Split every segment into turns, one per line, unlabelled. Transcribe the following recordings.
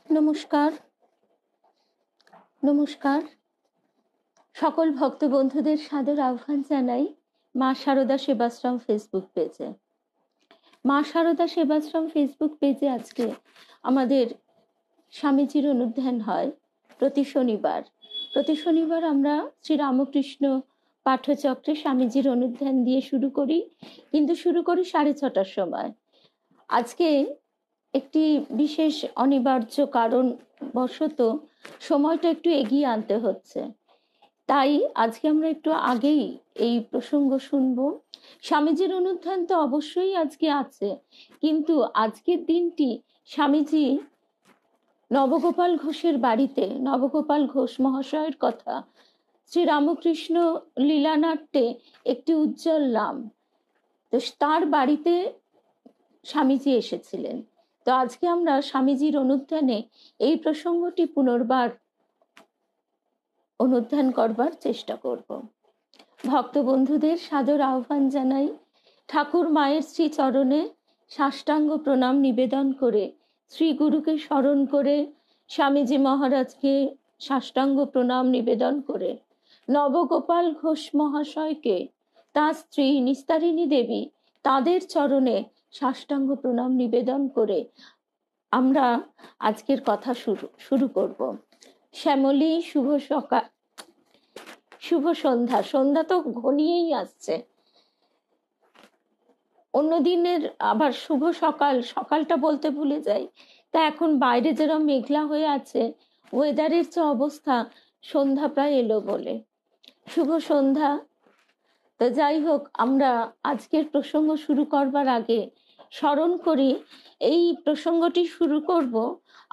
নমস্কার নমস্কার সকল ভক্ত বন্ধুদের সাদর আহ্বান জানাই মা শারদা সেবাশ্রম ফেসবুক পেজে। মা শারদা সেবাশ্রম ফেসবুক পেজে আজকে আমাদের স্বামীজির অনুধ্যান হয় প্রতি শনিবার আমরা শ্রী রামকৃষ্ণ পাঠচক্রে স্বামীজির অনুধ্যান দিয়ে শুরু করি 6:30 সময়। আজকে একটি বিশেষ অনিবার্য কারণ বশত সময়টা একটু এগিয়ে আনতে হচ্ছে, তাই আজকে আমরা একটু আগেই এই প্রসঙ্গ শুনবো। স্বামীজির অনুধ্যান তো অবশ্যই আজকে আছে, কিন্তু আজকের দিনটি স্বামীজি নবগোপাল ঘোষের বাড়িতে, নবগোপাল ঘোষ মহাশয়ের কথা শ্রী রামকৃষ্ণ লীলানাট্যে একটি উজ্জ্বল নাম, তো তার বাড়িতে স্বামীজি এসেছিলেন। তো আজকে আমরা স্বামীজির অনুধ্যানে এই প্রসঙ্গটি পুনর্বার অনুধ্যান করবার চেষ্টা করব। ভক্ত বন্ধুদের সাদর আহ্বান জানাই। ঠাকুর মায়ের শ্রী চরণে সাষ্টাঙ্গ প্রণাম নিবেদন করে, শ্রী গুরুকে স্মরণ করে, স্বামীজি মহারাজকে সাষ্টাঙ্গ প্রণাম নিবেদন করে, নবগোপাল ঘোষ মহাশয়কে, তার স্ত্রী নিস্তারিণী দেবী, তাদের চরণে সাষ্টাঙ্গ প্রণাম নিবেদন করে আমরা আজকের কথা শুরু করব। শ্যামলী, শুভ সন্ধ্যা। সন্ধ্যা তো ঘনিয়েই আসছে। অন্যদিনের আবার শুভ সকাল, সকালটা বলতে ভুলে যাই। তা এখন বাইরে যেরকম মেঘলা হয়ে আছে, ওয়েদারের যে অবস্থা, সন্ধ্যা প্রায় এলো বলে। শুভ সন্ধ্যা। তো যাই হোক, আমরা আজকের প্রসঙ্গ শুরু করবার আগে স্মরণ করি, এই প্রসঙ্গটি শুরু করব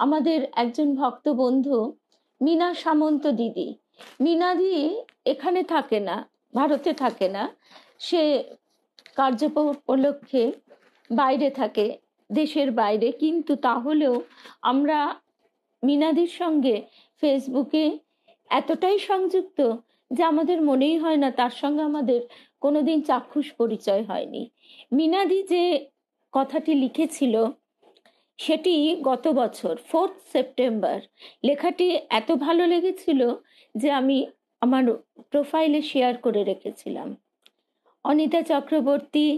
আমাদের একজন ভক্ত বন্ধু মীনা সামন্ত দিদি। মীনাদি এখানে থাকে না, ভারতে থাকে না, সে কার্য উপলক্ষে বাইরে থাকে, দেশের বাইরে, কিন্তু তাহলেও আমরা মীনাদির সঙ্গে ফেসবুকে এতটাই সংযুক্ত যে আমাদের মনেই হয় না তার সঙ্গে আমাদের কোনোদিন চাক্ষুষ পরিচয় হয়নি। মীনাদি যে কথাটি লিখেছিল সেটি গত বছর 4 সেপ্টেম্বর, লেখাটি এত ভালো লেগেছিল যে আমি আমার প্রোফাইলে শেয়ার করে রেখেছিলাম। অনিতা চক্রবর্তী,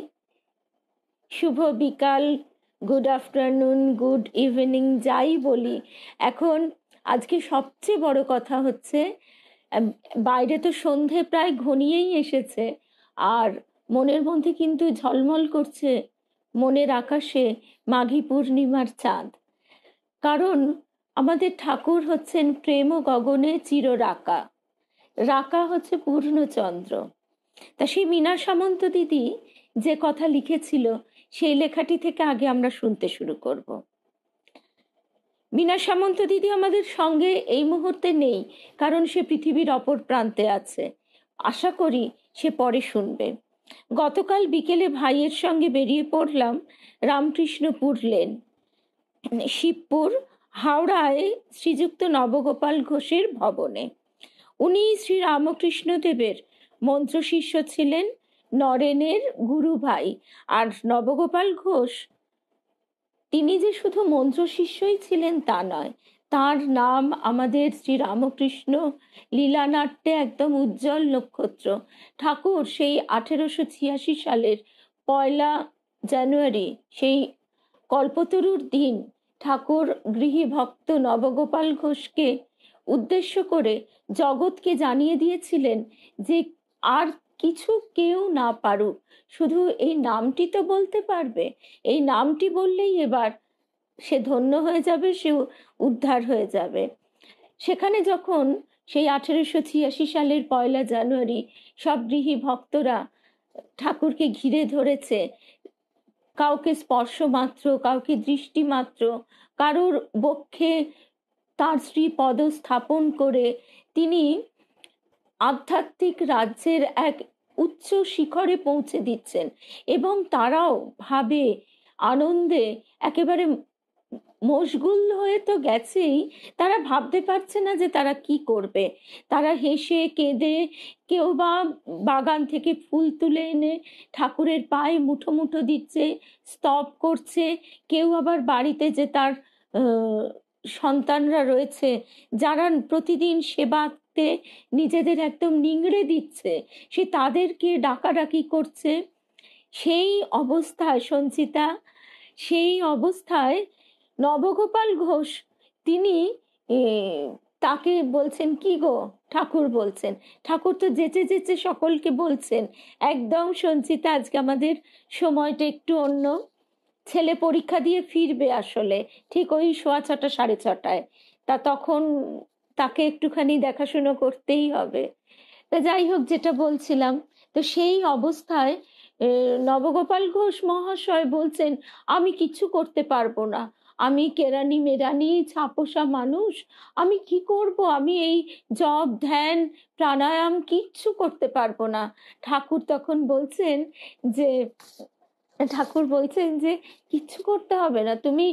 শুভ বিকাল, গুড আফটারনুন, গুড ইভিনিং, যাই বলি। এখন আজকে সবচেয়ে বড় কথা হচ্ছে, বাইরে তো সন্ধে প্রায় ঘনিয়েই এসেছে, আর মনের মধ্যে কিন্তু ঝলমল করছে মনের আকাশে মাঘী পূর্ণিমার চাঁদ। কারণ আমাদের ঠাকুর হচ্ছেন প্রেম গগনে চির রাকা, রাকা হচ্ছে পূর্ণচন্দ্র। তা সেই মীনা সামন্ত দিদি যে কথা লিখেছিল সেই লেখাটি থেকে আগে আমরা শুনতে শুরু করব। মীনা সামন্ত দিদি আমাদের সঙ্গে এই মুহূর্তে নেই, কারণ সে পৃথিবীর অপর প্রান্তে আছে। আশা করি সে পরে শুনবে। গতকাল বিকেলে ভাইয়ের সঙ্গে বেরিয়ে পড়লাম রামকৃষ্ণপুর লেন, শিবপুর, হাওড়ায় শ্রীযুক্ত নবগোপাল ঘোষের ভবনে। উনি শ্রী রামকৃষ্ণ দেবের মন্ত্রশিষ্য ছিলেন, নরেনের গুরু ভাই। আর নবগোপাল ঘোষ তিনি যে শুধু মন্ত্রশিষ্যই ছিলেন তা নয়, তার নাম আমাদের শ্রী রামকৃষ্ণ লীলানাট্যে একদম উজ্জ্বল নক্ষত্র। ঠাকুর সেই 1886 সালের 1 জানুয়ারি, সেই কল্পতরুর দিন, ঠাকুর গৃহী ভক্ত নবগোপাল ঘোষকে উদ্দেশ্য করে জগৎকে জানিয়ে দিয়েছিলেন যে আর কিছু কেউ না পারুক, শুধু এই নামটি তো বলতে পারবে, এই নামটি বললেই এবার সে ধন্য হয়ে যাবে, সে উদ্ধার হয়ে যাবে। সেখানে যখন সেই 1886 সালের 1 জানুয়ারি সব গৃহী ভক্তরা ঠাকুরকে ঘিরে ধরেছে, কাউকে স্পর্শ মাত্র, কাউকে দৃষ্টি মাত্র, কারোর বক্ষে তার শ্রীপদ স্থাপন করে তিনি আধ্যাত্মিক রাজ্যের এক উচ্চ শিখরে পৌঁছে দিচ্ছেন, এবং তারাও ভাবে আনন্দে একেবারে মশগুল হয়ে তো গেছেই, তারা ভাবতে পারছে না যে তারা কি করবে। তারা হেসে কেঁদে, কেউ বা বাগান থেকে ফুল তুলে এনে ঠাকুরের পায়ে মুঠো মুঠো দিচ্ছে, স্তব করছে, কেউ আবার বাড়িতে যে তার সন্তানরা রয়েছে যারা প্রতিদিন সেবাতে নিজেদের একদম নিংড়ে দিচ্ছে, সে তাদেরকে ডাকাডাকি করছে। সেই অবস্থায় সঞ্চিতা, সেই অবস্থায় নবগোপাল ঘোষ তিনি এ, তাকে বলছেন, কি গো ঠাকুর বলছেন, ঠাকুর তো যেচে যেচে সকলকে বলছেন, একদম সঞ্চিতা আজকে আমাদের সময়টা একটু অন্য, ছেলে পরীক্ষা দিয়ে ফিরবে আসলে ঠিক ওই 6:15 6:30, তা তখন তাকে একটুখানি দেখাশুনো করতেই হবে। তা যাই হোক, যেটা বলছিলাম, তো সেই অবস্থায় নবগোপাল ঘোষ মহাশয় বলছেন, আমি কিছু করতে পারবো না, আমি কেরানি মেরানি ছাপোষা মানুষ, আমি কি করব, আমি এই জপ ধ্যান প্রাণায়াম কিচ্ছু করতে পারবো না। ঠাকুর তখন বলছেন যে ঠাকুর বলছেন যে কিচ্ছু করতে হবে না, তুমি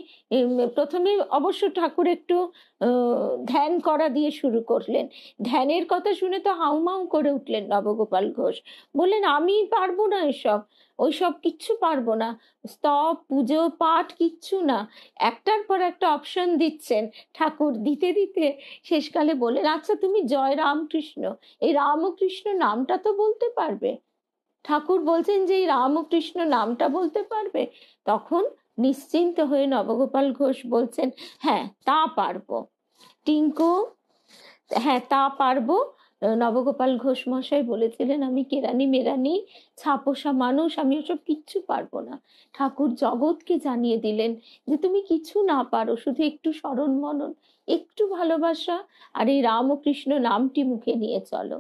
প্রথমে অবশ্য ঠাকুর একটু ধ্যান করা দিয়ে শুরু করলেন। ধ্যানের কথা শুনে তো হাউমাউ করে উঠলেন নবগোপাল ঘোষ, বললেন আমি পারবো না এসব, ওইসব কিচ্ছু পারবো না, স্তব পুজো পাঠ কিচ্ছু না। একটার পর একটা অপশন দিচ্ছেন ঠাকুর, দিতে দিতে শেষকালে বললেন, আচ্ছা তুমি জয় রামকৃষ্ণ, এই রামকৃষ্ণ নামটা তো বলতে পারবে? ঠাকুর বলছেন যে এই রামকৃষ্ণ নামটা বলতে পারবে? তখন নিশ্চিন্ত হয়ে নবগোপাল ঘোষ বলছেন, হ্যাঁ তা পারবো টিঙ্কু, হ্যাঁ তা পারবো। নবগোপাল ঘোষ মশাই বলেছিলেন, আমি কেরানি মেরানি ছাপোষা মানুষ, আমি ওসব কিচ্ছু পারবো না। ঠাকুর জগৎকে জানিয়ে দিলেন যে তুমি কিছু না পারো, শুধু একটু স্মরণ মনন, একটু ভালোবাসা, আর এই রামকৃষ্ণ নামটি মুখে নিয়ে চলো।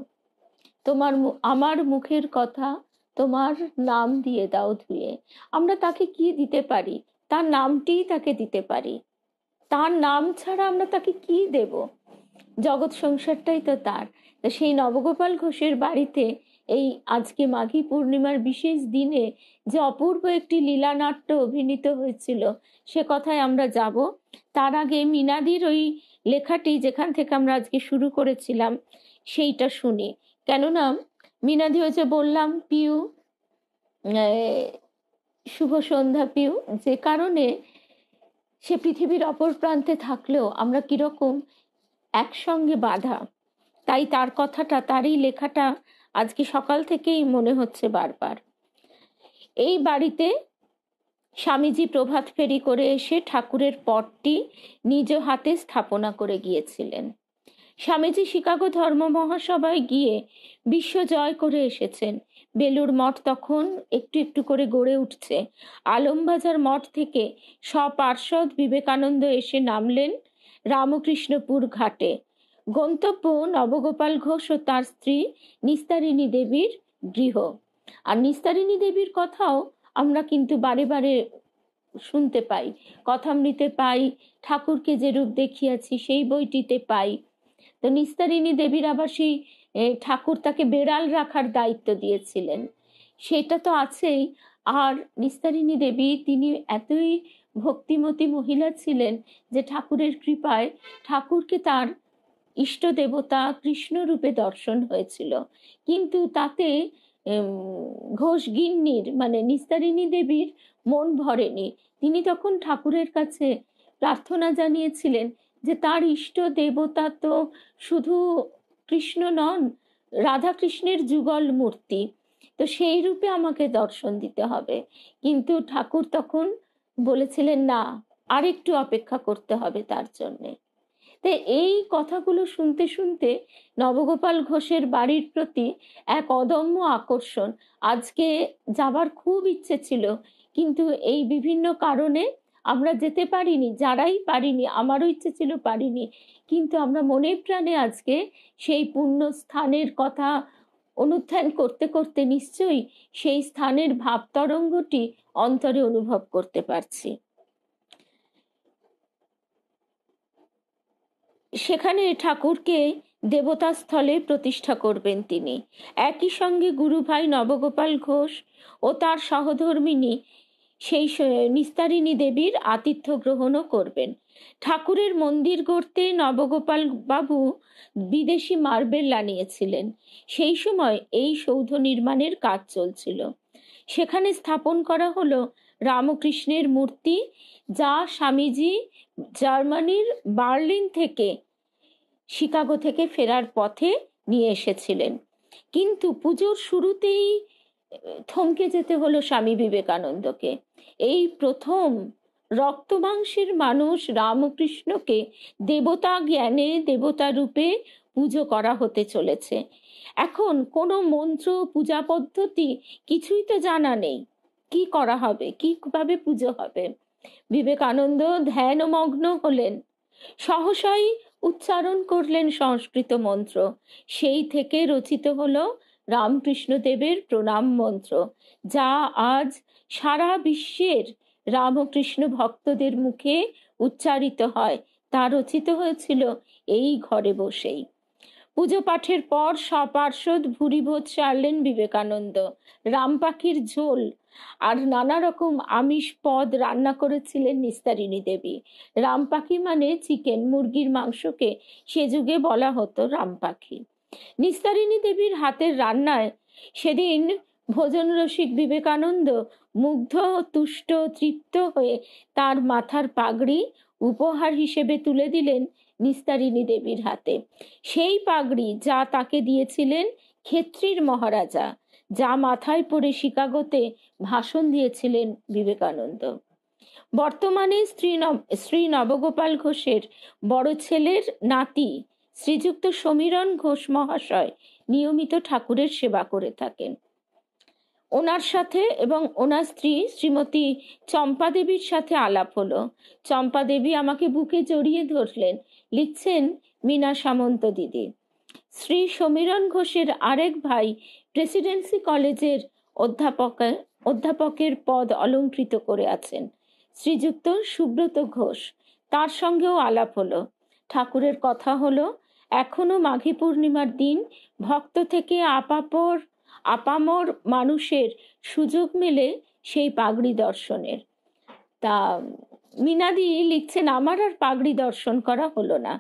তোমার আমার মুখের কথা তোমার নাম দিয়ে দাও ধুয়ে। আমরা তাকে কি দিতে পারি? তার নামটিই তাকে দিতে পারি, তার নাম ছাড়া আমরা তাকে কি দেব? জগৎ সংসারটাই তো তার। তা সেই নবগোপাল ঘোষের বাড়িতে এই আজকে মাঘী পূর্ণিমার বিশেষ দিনে যে অপূর্ব একটি লীলানাট্য অভিনীত হয়েছিল, সে কথায় আমরা যাব। তার আগে মিনাদির ওই লেখাটি যেখান থেকে আমরা আজকে শুরু করেছিলাম সেইটা শুনি। কেননা মিনাদি হয়েছে, বললাম পিউ, শুভ সন্ধ্যা পিউ, যে কারণে সে পৃথিবীর অপর প্রান্তে থাকলেও আমরা কিরকম একসঙ্গে বাঁধা, তাই তার কথাটা, তারই লেখাটা আজকে সকাল থেকেই মনে হচ্ছে বারবার। এই বাড়িতে স্বামীজি প্রভাত ফেরি করে এসে ঠাকুরের পটটি নিজ হাতে স্থাপনা করে গিয়েছিলেন। স্বামীজি শিকাগো ধর্ম মহাসভায় গিয়ে বিশ্ব জয় করে এসেছেন। বেলুর মঠ তখন একটু একটু করে গড়ে উঠছে। আলমবাজার মঠ থেকে সপার্ষদ বিবেকানন্দ এসে নামলেন রামকৃষ্ণপুর ঘাটে। গন্তব্য নবগোপাল ঘোষ ও তার স্ত্রী নিস্তারিণী দেবীর গৃহ। আর নিস্তারিণী দেবীর কথাও আমরা কিন্তু বারে বারে শুনতে পাই, কথামৃতে পাই, ঠাকুরকে যে রূপ দেখিয়াছি সেই বইটিতে পাই। তো নিস্তারিণী দেবীর আবার সেই ঠাকুর তাকে বেড়াল রাখার দায়িত্ব দিয়েছিলেন, সেটা তো আছেই। আর নিস্তারিণী দেবী তিনি এতই ভক্তিমতী মহিলা ছিলেন যে ঠাকুরের কৃপায় ঠাকুরকে তার ইষ্ট দেবতা কৃষ্ণ রূপে দর্শন হয়েছিল। কিন্তু তাতে ঘোষ গিন্নির মানে নিস্তারিণী দেবীর মন ভরেনি। তিনি তখন ঠাকুরের কাছে প্রার্থনা জানিয়েছিলেন যে তার ইষ্ট দেবতা তো শুধু কৃষ্ণ নন, রাধা কৃষ্ণের যুগল মূর্তি, তো সেই রূপে আমাকে দর্শন দিতে হবে। কিন্তু ঠাকুর তখন বলেছিলেন না, আরেকটু অপেক্ষা করতে হবে তার জন্যে। তো এই কথাগুলো শুনতে শুনতে নবগোপাল ঘোষের বাড়ির প্রতি এক অদম্য আকর্ষণ। আজকে যাবার খুব ইচ্ছে ছিল, কিন্তু এই বিভিন্ন কারণে আমরা যেতে পারিনি, যারাই পারিনি, আমারও ইচ্ছে ছিল পারিনি, কিন্তু আমরা মনে প্রাণে আজকে সেই পুণ্য স্থানের কথা অনুধ্যান করতে করতে নিশ্চয়ই সেই স্থানের ভাব তরঙ্গটি অন্তরে অনুভব করতে পারছি। সেখানে ঠাকুরকে দেবতা স্থলে প্রতিষ্ঠা করবেন তিনি। একই সঙ্গে গুরু ভাই নবগোপাল ঘোষ ও তার সহধর্মিনী সেই নিস্তারিণী দেবীর আতিথ্য গ্রহণও করবেন। ঠাকুরের মন্দির গড়তে নবগোপাল বাবু বিদেশি মার্বেল আনিয়েছিলেন। সেই সময় এই সৌধ নির্মাণের কাজ চলছিল। সেখানে স্থাপন করা হলো রামকৃষ্ণের মূর্তি, যা স্বামীজি জার্মানির বার্লিন থেকে শিকাগো থেকে ফেরার পথে নিয়ে এসেছিলেন। কিন্তু পুজোর শুরুতেই থমকে যেতে হলো স্বামী বিবেকানন্দকে। এই প্রথম রক্তমাংসের মানুষ রামকৃষ্ণকে দেবতা জ্ঞানে, দেবতা রূপে পুজো করা হতে চলেছে। এখন কোনো মন্ত্র, পূজা পদ্ধতি কিছুই তো জানা নেই। কি করা হবে, কিভাবে পুজো হবে? বিবেকানন্দ ধ্যানমগ্ন হলেন, সহসাই উচ্চারণ করলেন সংস্কৃত মন্ত্র। সেই থেকে রচিত হলো রামকৃষ্ণদেবের প্রণাম মন্ত্র, যা আজ সারা বিশ্বের রামকৃষ্ণ ভক্তদের মুখে উচ্চারিত হয়। তা রচিত হয়েছিল এই ঘরে বসেই। পুজো পাঠের পর সপার্ষদ ভুরিভোজ সারলেন বিবেকানন্দ। রাম পাখির ঝোল আর নানা রকম আমিষ পদ রান্না করেছিলেন নিস্তারিণী দেবী। রাম পাখি মানে চিকেন, মুরগির মাংসকে সে যুগে বলা হতো রাম পাখি। নিস্তারিণী দেবীর হাতের রান্নায় সেদিন ভোজন রসিক বিবেকানন্দ মুগ্ধ, তুষ্ট, তৃপ্ত হয়ে তার মাথার পাগড়ি উপহার হিসেবে তুলে দিলেন নিস্তারিণী দেবীর হাতে। সেই পাগড়ি যা তাকে দিয়েছিলেন ক্ষেত্রীর মহারাজা, যা মাথায় পরে শিকাগোতে ভাষণ দিয়েছিলেন বিবেকানন্দ। বর্তমানে শ্রী নবগোপাল ঘোষের বড় ছেলের নাতি শ্রীযুক্ত সমীরণ ঘোষ মহাশয় নিয়মিত ঠাকুরের সেবা করে থাকেন। ওনার সাথে এবং ওনার স্ত্রী শ্রীমতী চম্পা দেবীর সাথে আলাপ হলো। চম্পা দেবী আমাকে বুকে জড়িয়ে ধরলেন। লিখছেন মীনা সামন্ত দিদি। শ্রী সমীরণ ঘোষের আরেক ভাই প্রেসিডেন্সি কলেজের অধ্যাপকের পদ অলঙ্কৃত করে আছেন, শ্রীযুক্ত সুব্রত ঘোষ। তার সঙ্গেও আলাপ হলো, ঠাকুরের কথা হলো। এখনো মাঘী পূর্ণিমার দিন ভক্ত থেকে আপামর মানুষের সুযোগ মেলে সেই পাগড়ি দর্শনের। তা মিনাদি লিখছেন, আমার আর পাগড়ি দর্শন করা হলো না।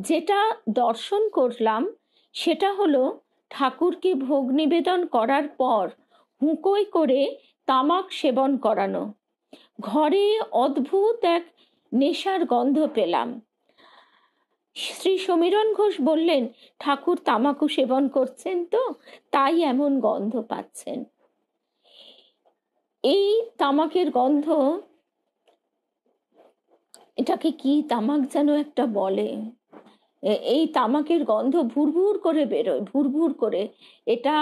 যেটা দর্শন করলাম সেটা হলো ঠাকুরকে ভোগ নিবেদন করার পর হুঁকোয় করে তামাক সেবন করানো। ঘরে অদ্ভুত এক নেশার গন্ধ পেলাম। শ্রী সমীরণ ঘোষ বললেন, ঠাকুর তামাকু সেবন করছেন তো, তাই এমন গন্ধ পাচ্ছেন। এই তামাকের গন্ধ, এটাকে কি তামাক যেন একটা বলে, এই তামাকের গন্ধ ভুরভুর করে বেরোয়, ভুরভুর করে। এটা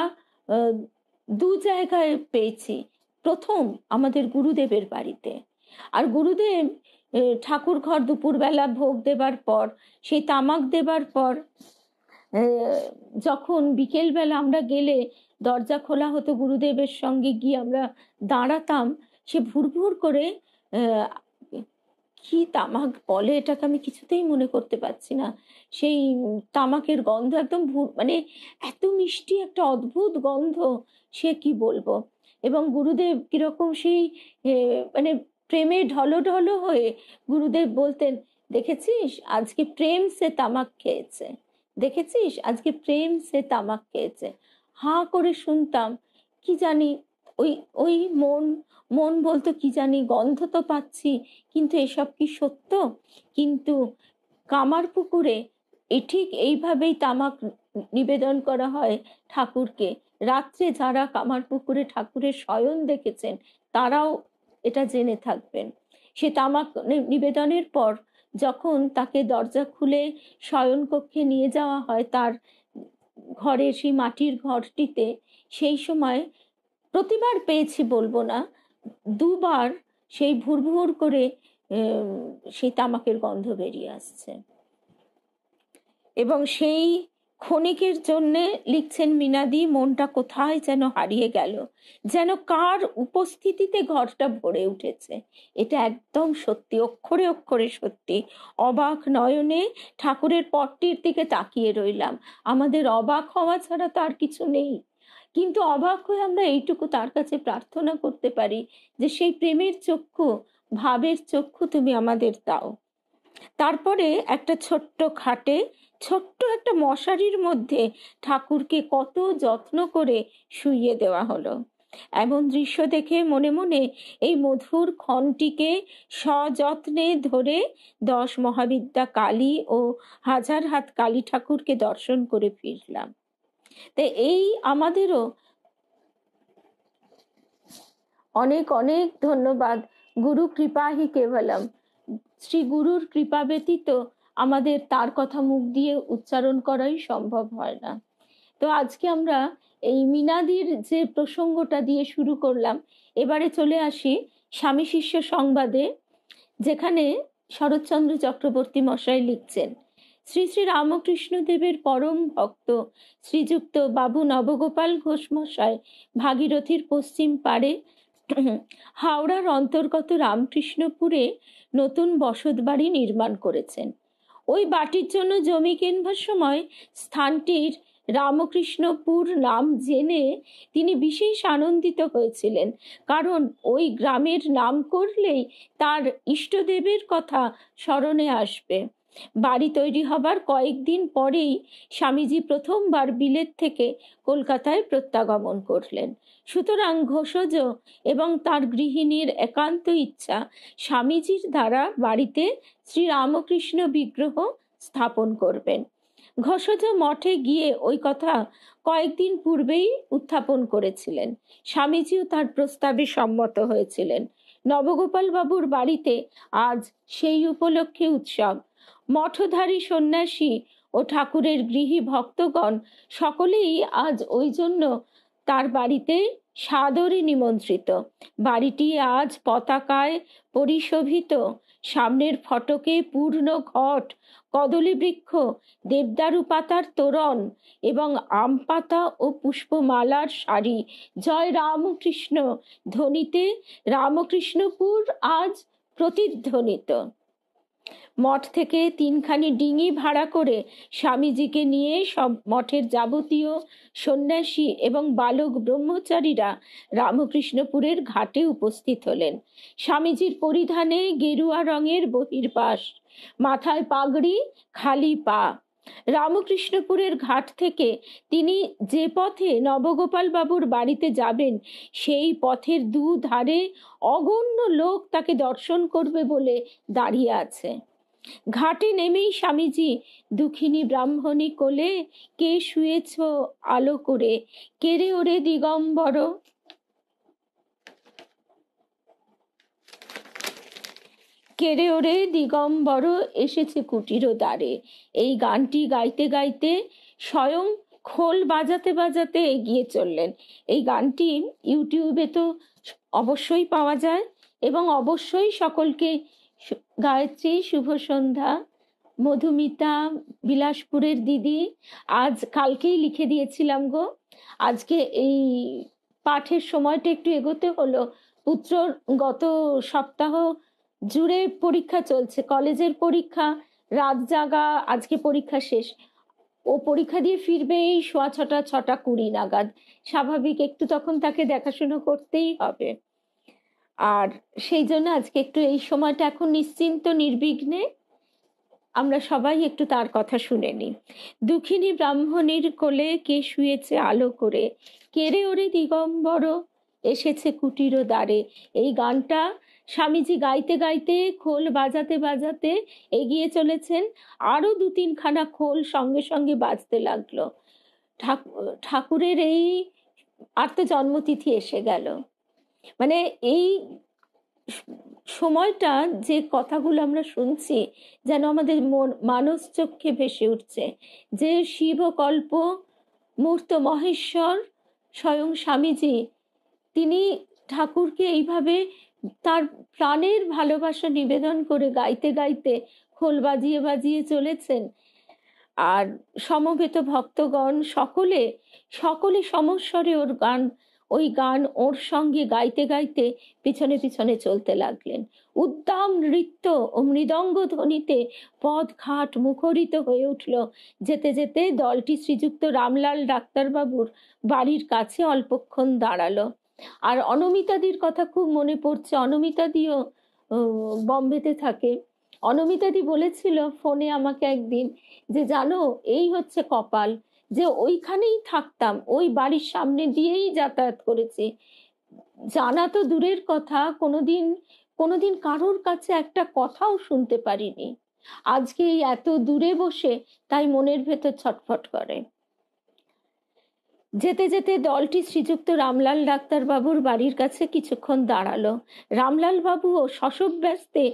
দু জায়গায় পেয়েছি। প্রথম আমাদের গুরুদেবের বাড়িতে। আর গুরুদেব ঠাকুর ঘর দুপুরবেলা ভোগ দেবার পর, সেই তামাক দেবার পর যখন বিকেলবেলা আমরা গেলে দরজা খোলা হতো, গুরুদেবের সঙ্গে গিয়ে আমরা দাঁড়াতাম, সে ভুরভুর করে কি তামাক বলে এটাকে আমি কিছুতেই মনে করতে পারছি না, সেই তামাকের গন্ধ একদম মানে এত মিষ্টি একটা অদ্ভুত গন্ধ, সে কি বলবো। এবং গুরুদেব কিরকম সেই মানে প্রেমে ঢলো ঢলো হয়ে গুরুদেব বলতেন, দেখেছিস আজকে প্রেম সে তামাক খেয়েছে, দেখেছিস আজকে প্রেম সে তামাক খেয়েছে। হাঁ করে শুনতাম, কি জানি ওই ওই মন বলতো, কি জানি গন্ধ তো পাচ্ছি, কিন্তু এসব কি সত্য? কিন্তু কামারপুকুরে ঠিক এইভাবেই তামাক নিবেদন করা হয় ঠাকুরকে। রাত্রে যারা কামারপুকুরে ঠাকুরের শয়ন দেখেছেন তারাও এটা জেনে থাকবেন। সে তামাক নিবেদনের পর যখন তাকে দরজা খুলে শয়ন কক্ষে নিয়ে যাওয়া হয়, তার ঘরে, সেই মাটির ঘরটিতে, সেই সময় প্রতিবার পেয়েছি বলবো না, দুবার সেই ভুরভুর করে সেই তামাকের গন্ধ বেরিয়ে আসছে। এবং সেই ক্ষণিকের জন্যে, লিখছেন মিনাদি, মনটা কোথায় যেন হারিয়ে গেল, যেন কার উপস্থিতিতে ঘরটা ভরে উঠেছে। এটা একদম সত্যি, অক্ষরে অক্ষরে সত্যি। অবাক নয়নে ঠাকুরের পটটির দিকে তাকিয়ে রইলাম। আমাদের অবাক হওয়া ছাড়া তো আর কিছু নেই। কিন্তু অবাক হয়ে আমরা এইটুকু তার কাছে প্রার্থনা করতে পারি যে সেই প্রেমের চক্ষু, ভাবের চক্ষু তুমি আমাদের দাও। তারপরে একটা ছোট্ট খাটে, ছোট্ট একটা মশারির মধ্যে ঠাকুরকে কত যত্ন করে শুইয়ে দেওয়া হলো। এমন দৃশ্য দেখে মনে মনে এই মধুর ক্ষণটিকে সযত্নে ধরে 10 মহাবিদ্যা কালী ও হাজার হাত কালী ঠাকুরকে দর্শন করে ফিরলাম। তো এই আমাদেরও অনেক অনেক ধন্যবাদ। গুরু কৃপা হি কেবলম, শ্রী গুরুর কৃপা ব্যতীত আমাদের তার কথা মুখ দিয়ে উচ্চারণ করাই সম্ভব হয় না। তো আজকে আমরা এই মিনাদির যে প্রসঙ্গটা দিয়ে শুরু করলাম, এবারে চলে আসি স্বামী শিষ্য সংবাদে, যেখানে শরৎচন্দ্র চক্রবর্তী মশাই লিখছেন, শ্রী শ্রী রামকৃষ্ণ দেবের পরম ভক্ত শ্রীযুক্ত বাবু নবগোপাল ঘোষ মশাই ভাগীরথীর পশ্চিম পাড়ে হাওড়ার অন্তর্গত রামকৃষ্ণপুরে নতুন বসত বাড়ি নির্মাণ করেছেন। ওই বাটির জন্য জমি কেনবার সময় স্থানটির রামকৃষ্ণপুর নাম জেনে তিনি বিশেষ আনন্দিত হয়েছিলেন, কারণ ওই গ্রামের নাম করলেই তার ইষ্টদেবের কথা স্মরণে আসবে। বাড়ি তৈরি হবার কয়েকদিন পরেই স্বামীজি প্রথমবার বিলেত থেকে কলকাতায় প্রত্যাগমন করলেন। সুতরাং ঘোষজ এবং তার গৃহিণীর একান্ত ইচ্ছা স্বামীজির দ্বারা বাড়িতে শ্রী রামকৃষ্ণ বিগ্রহ স্থাপন করবেন। ঘোষজ মঠে গিয়ে ওই কথা কয়েকদিন পূর্বেই উত্থাপন করেছিলেন। স্বামীজিও তার প্রস্তাবে সম্মত হয়েছিলেন। নবগোপাল বাবুর বাড়িতে আজ সেই উপলক্ষে উৎসব। মঠধারী সন্ন্যাসী ও ঠাকুরের গৃহী ভক্তগণ সকলেই আজ ওই জন্য তার বাড়িতে সাদরে নিমন্ত্রিত। বাড়িটি আজ পতাকায় পরিশোভিত। সামনের ফটকে পূর্ণ ঘট, কদলী বৃক্ষ, দেবদারু পাতার তোরণ এবং আম পাতা ও পুষ্পমালার সারি জয় রামকৃষ্ণ ধ্বনিতে রামকৃষ্ণপুর আজ প্রতিধ্বনিত। মঠ থেকে 3খানি ডিঙি ভাড়া করে স্বামীজিকে নিয়ে সব মঠের যাবতীয় সন্ন্যাসী এবং বালক ব্রহ্মচারীরা রামকৃষ্ণপুরের ঘাটে উপস্থিত হলেন। স্বামীজির পরিধানে গেরুয়া রঙের বহির্বাস, মাথায় পাগড়ি, খালি পা। রামকৃষ্ণপুরের ঘাট থেকে তিনি যে পথে নবগোপাল বাবুর বাড়িতে যাবেন, সেই পথের দুধারে অগণ্য লোক তাকে দর্শন করবে বলে দাঁড়িয়ে আছে। ঘাটে নেমেই স্বামীজি দুঃখিনী ব্রাহ্মণী কোলে, কে শুয়েছ আলো করে, কেরে ওরে দিগম্বর, কেরে ওরে দিগম্বর এসেছে কুটির দ্বারে, এই গানটি গাইতে গাইতে স্বয়ং খোল বাজাতে বাজাতে এগিয়ে চললেন। এই গানটি ইউটিউবে তো অবশ্যই পাওয়া যায় এবং অবশ্যই সকলকে গায়ত্রী শুভ সন্ধ্যা। মধুমিতা বিলাসপুরের দিদি আজ কালকেই লিখে দিয়েছিলাম গো, আজকে এই পাঠের সময়টা একটু এগোতে হলো। পুত্রর গত সপ্তাহ জুড়ে পরীক্ষা চলছে, কলেজের পরীক্ষা, রাত জাগা, আজকে পরীক্ষা শেষ। ও পরীক্ষা দিয়ে ফিরবে এই 6:20 নাগাদ। স্বাভাবিক একটু তখন তাকে দেখাশোনা করতেই হবে। আর সেই জন্য আজকে একটু এই সময়টা এখন নিশ্চিন্ত নির্বিঘ্নে আমরা সবাই একটু তার কথা শুনে নিই। দুঃখিনী ব্রাহ্মণীর কোলে কে শুয়েছে আলো করে, কেরে ওরে দিগম্বর এসেছে কুটির দ্বারে। এই গানটা স্বামীজি গাইতে গাইতে খোল বাজাতে বাজাতে এগিয়ে চলেছেন। আরো 2-3খানা খোল সঙ্গে সঙ্গে বাজতে লাগলো। ঠাকুরের এই আর তো জন্মতিথি এসে গেল। মানে এই সময়টা যে কথাগুলো আমরা শুনছি যেন আমাদের মানস চক্ষে ভেসে উঠছে, যে শিবকল্প মূর্ত মহেশ্বর স্বয়ং স্বামীজি তিনি ঠাকুরকে এইভাবে তার প্রাণের ভালোবাসা নিবেদন করে গাইতে গাইতে খোল বাজিয়ে বাজিয়ে চলেছেন। আর সমবেত ভক্তগণ সকলে সকলে সমস্বরে ওই গান ওর সঙ্গে গাইতে গাইতে পিছনে পিছনে চলতে লাগলেন। উদ্দাম নৃত্য ও মৃদঙ্গ ধ্বনিতে পথ ঘাট মুখরিত হয়ে উঠল। যেতে যেতে দলটি শ্রীযুক্ত রামলাল ডাক্তারবাবুর বাড়ির কাছে অল্পক্ষণ দাঁড়ালো। আর অনমিতাদির কথা খুব মনে পড়ছে। অনমিতাদিও বম্বেতে থাকে। অনমিতাদি বলেছিল ফোনে আমাকে একদিন যে জানো এই হচ্ছে কপাল, যে ওইখানেই থাকতাম, ওই বাড়ির সামনে দিয়েই যাতায়াত করেছি, জানা তো দূরের কথা, কোনোদিন কোনোদিন কারোর কাছে একটা কথাও শুনতে পারিনি। আজকে এই এত দূরে বসে তাই মনের ভেতর ছটফট করে। যেতে যেতে দলটি শ্রীযুক্ত রামলাল ডাক্তারবাবুর বাড়ির কাছে কিছুক্ষণ দাঁড়ালো। রামলাল বাবুও শশব্যস্তে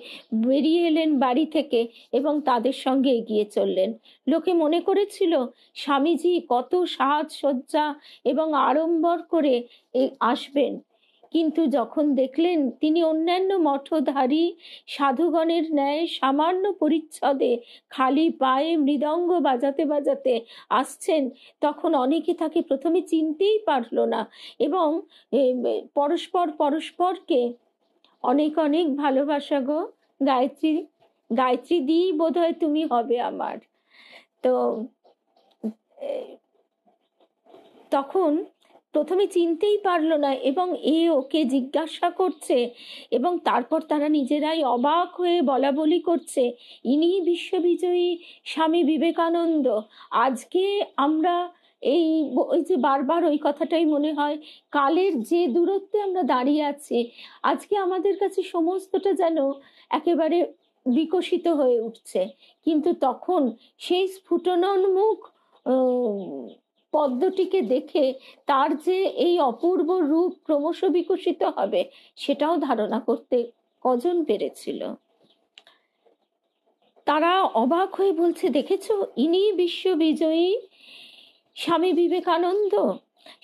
বেরিয়ে এলেন বাড়ি থেকে এবং তাদের সঙ্গে এগিয়ে চললেন। লোকে মনে করেছিল স্বামীজি কত সাজসজ্জা এবং আড়ম্বর করে আসবেন, কিন্তু যখন দেখলেন তিনি অন্যান্য মঠধারী সাধুগণের ন্যায় সামান্য পরিচ্ছদে খালি পায়ে মৃদঙ্গ বাজাতে বাজাতে আসছেন, তখন অনেকে তাকে প্রথমে চিনতেই পারলো না এবং পরস্পর পরস্পরকে অনেক অনেক ভালোবাসা গো গায়ত্রী, গায়ত্রী দি বোধহয় তুমি হবে আমার। তো তখন প্রথমে চিনতেই পারলো না এবং ওকে জিজ্ঞাসা করছে এবং তারপর তারা নিজেরাই অবাক হয়ে বলা বলি করছে, ইনি বিশ্ববিজয়ী স্বামী বিবেকানন্দ। আজকে আমরা ওই যে বারবার ওই কথাটাই মনে হয়, কালের যে দূরত্বে আমরা দাঁড়িয়ে আছি, আজকে আমাদের কাছে সমস্তটা যেন একেবারে বিকশিত হয়ে উঠছে। কিন্তু তখন সেই স্ফুটনোন্মুখ পদ্মটিকে দেখে তার যে এই অপূর্ব রূপ ক্রমশ বিকশিত হবে সেটাও ধারণা করতে কজন পেরেছিল। তারা অবাক হয়ে বলছে, দেখেছো, ইনি বিশ্ববিজয়ী স্বামী বিবেকানন্দ।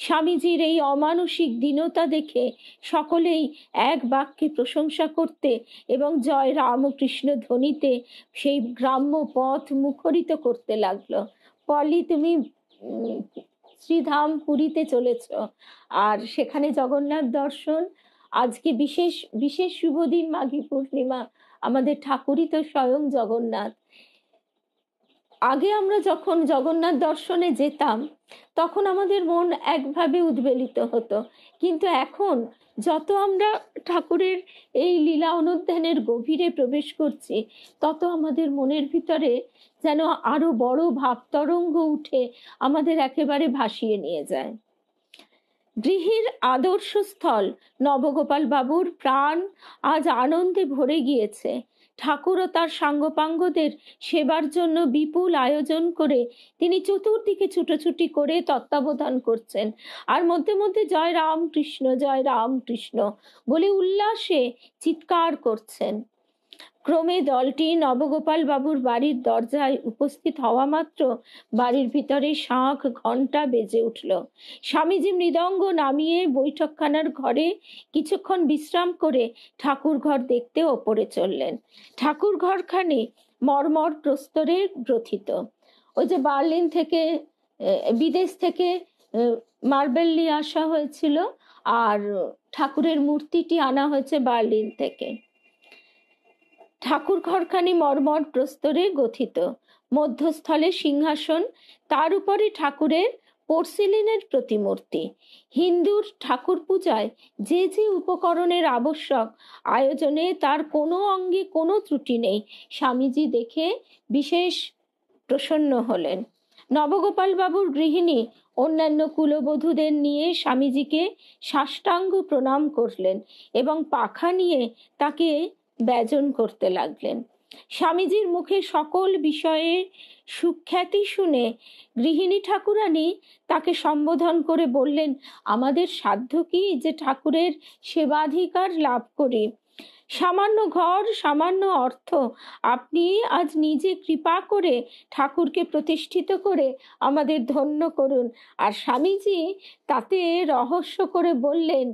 স্বামীজির এই অমানসিক দীনতা দেখে সকলেই এক বাক্যে প্রশংসা করতে এবং জয় রামকৃষ্ণ ধ্বনিতে সেই গ্রাম্য পথ মুখরিত করতে লাগলো। পলি, তুমি শ্রীধাম পুরীতে চলেছ, আর সেখানে জগন্নাথ দর্শন। আজকে বিশেষ বিশেষ শুভ দিন, মাঘী পূর্ণিমা। আমাদের ঠাকুরই তো স্বয়ং জগন্নাথ। আগে আমরা যখন জগন্নাথ দর্শনে যেতাম তখন আমাদের মন একভাবে উদ্বেলিত হতো, কিন্তু এখন যত আমরা ঠাকুরের এই লীলা অনুধ্যানের গভীরে প্রবেশ করছি তত আমাদের মনের ভিতরে যেন আরো বড় ভাবতরঙ্গ উঠে আমাদের একেবারে ভাসিয়ে নিয়ে যায়। গৃহীর আদর্শ স্থল নবগোপাল বাবুর প্রাণ আজ আনন্দে ভরে গিয়েছে। ঠাকুর ও তার সাঙ্গপাঙ্গদের সেবার জন্য বিপুল আয়োজন করে তিনি চতুর্দিকে ছুটোছুটি করে তত্ত্বাবধান করছেন, আর মধ্যে মধ্যে জয় রামকৃষ্ণ বলে উল্লাসে চিৎকার করছেন। ক্রমে দলটি নবগোপাল বাবুর বাড়ির দরজায় উপস্থিত হওয়া মাত্র বাড়ির ভিতরে শাঁখ ঘণ্টা বেজে উঠল। স্বামীজি মৃদঙ্গ নামিয়ে বৈঠকখানার ঘরে কিছুক্ষণ বিশ্রাম করে ঠাকুর ঘর দেখতে ওপরে চললেন। ঠাকুর ঘরখানি মর্মর প্রস্তরে গ্রথিত। ওই যে বার্লিন থেকে, বিদেশ থেকে মার্বেল নিয়ে আসা হয়েছিল, আর ঠাকুরের মূর্তিটি আনা হয়েছে বার্লিন থেকে। ঠাকুর ঘরখানি মর্মর প্রস্তরে গঠিত, মধ্যস্থলে সিংহাসন, তার উপরে ঠাকুরের পোর্সিলিনের প্রতিমূর্তি। হিন্দুর ঠাকুর পূজায় যে যে উপকরণের আবশ্যক, আয়োজনে তার কোনো অঙ্গে কোনো ত্রুটি নেই। স্বামীজি দেখে বিশেষ প্রসন্ন হলেন। নবগোপাল বাবুর গৃহিণী অন্যান্য কুলবধূদের নিয়ে স্বামীজিকে সাষ্টাঙ্গ প্রণাম করলেন এবং পাখা নিয়ে তাকে ব্যজন করতে লাগলেন। স্বামীজির মুখে সকল বিষয়ে সুখ্যাতি শুনে গৃহিণী ঠাকুরানী তাকে সম্বোধন করে বললেন, আমাদের সাধ্য কি যে ঠাকুরের সেবাধিকার লাভ করি? সামান্য ঘর, সামান্য অর্থ, আপনি আজ নিজে কৃপা করে ঠাকুরকে প্রতিষ্ঠিত করে আমাদের ধন্য করুন। আর স্বামীজি তাতে রহস্য করে বললেন,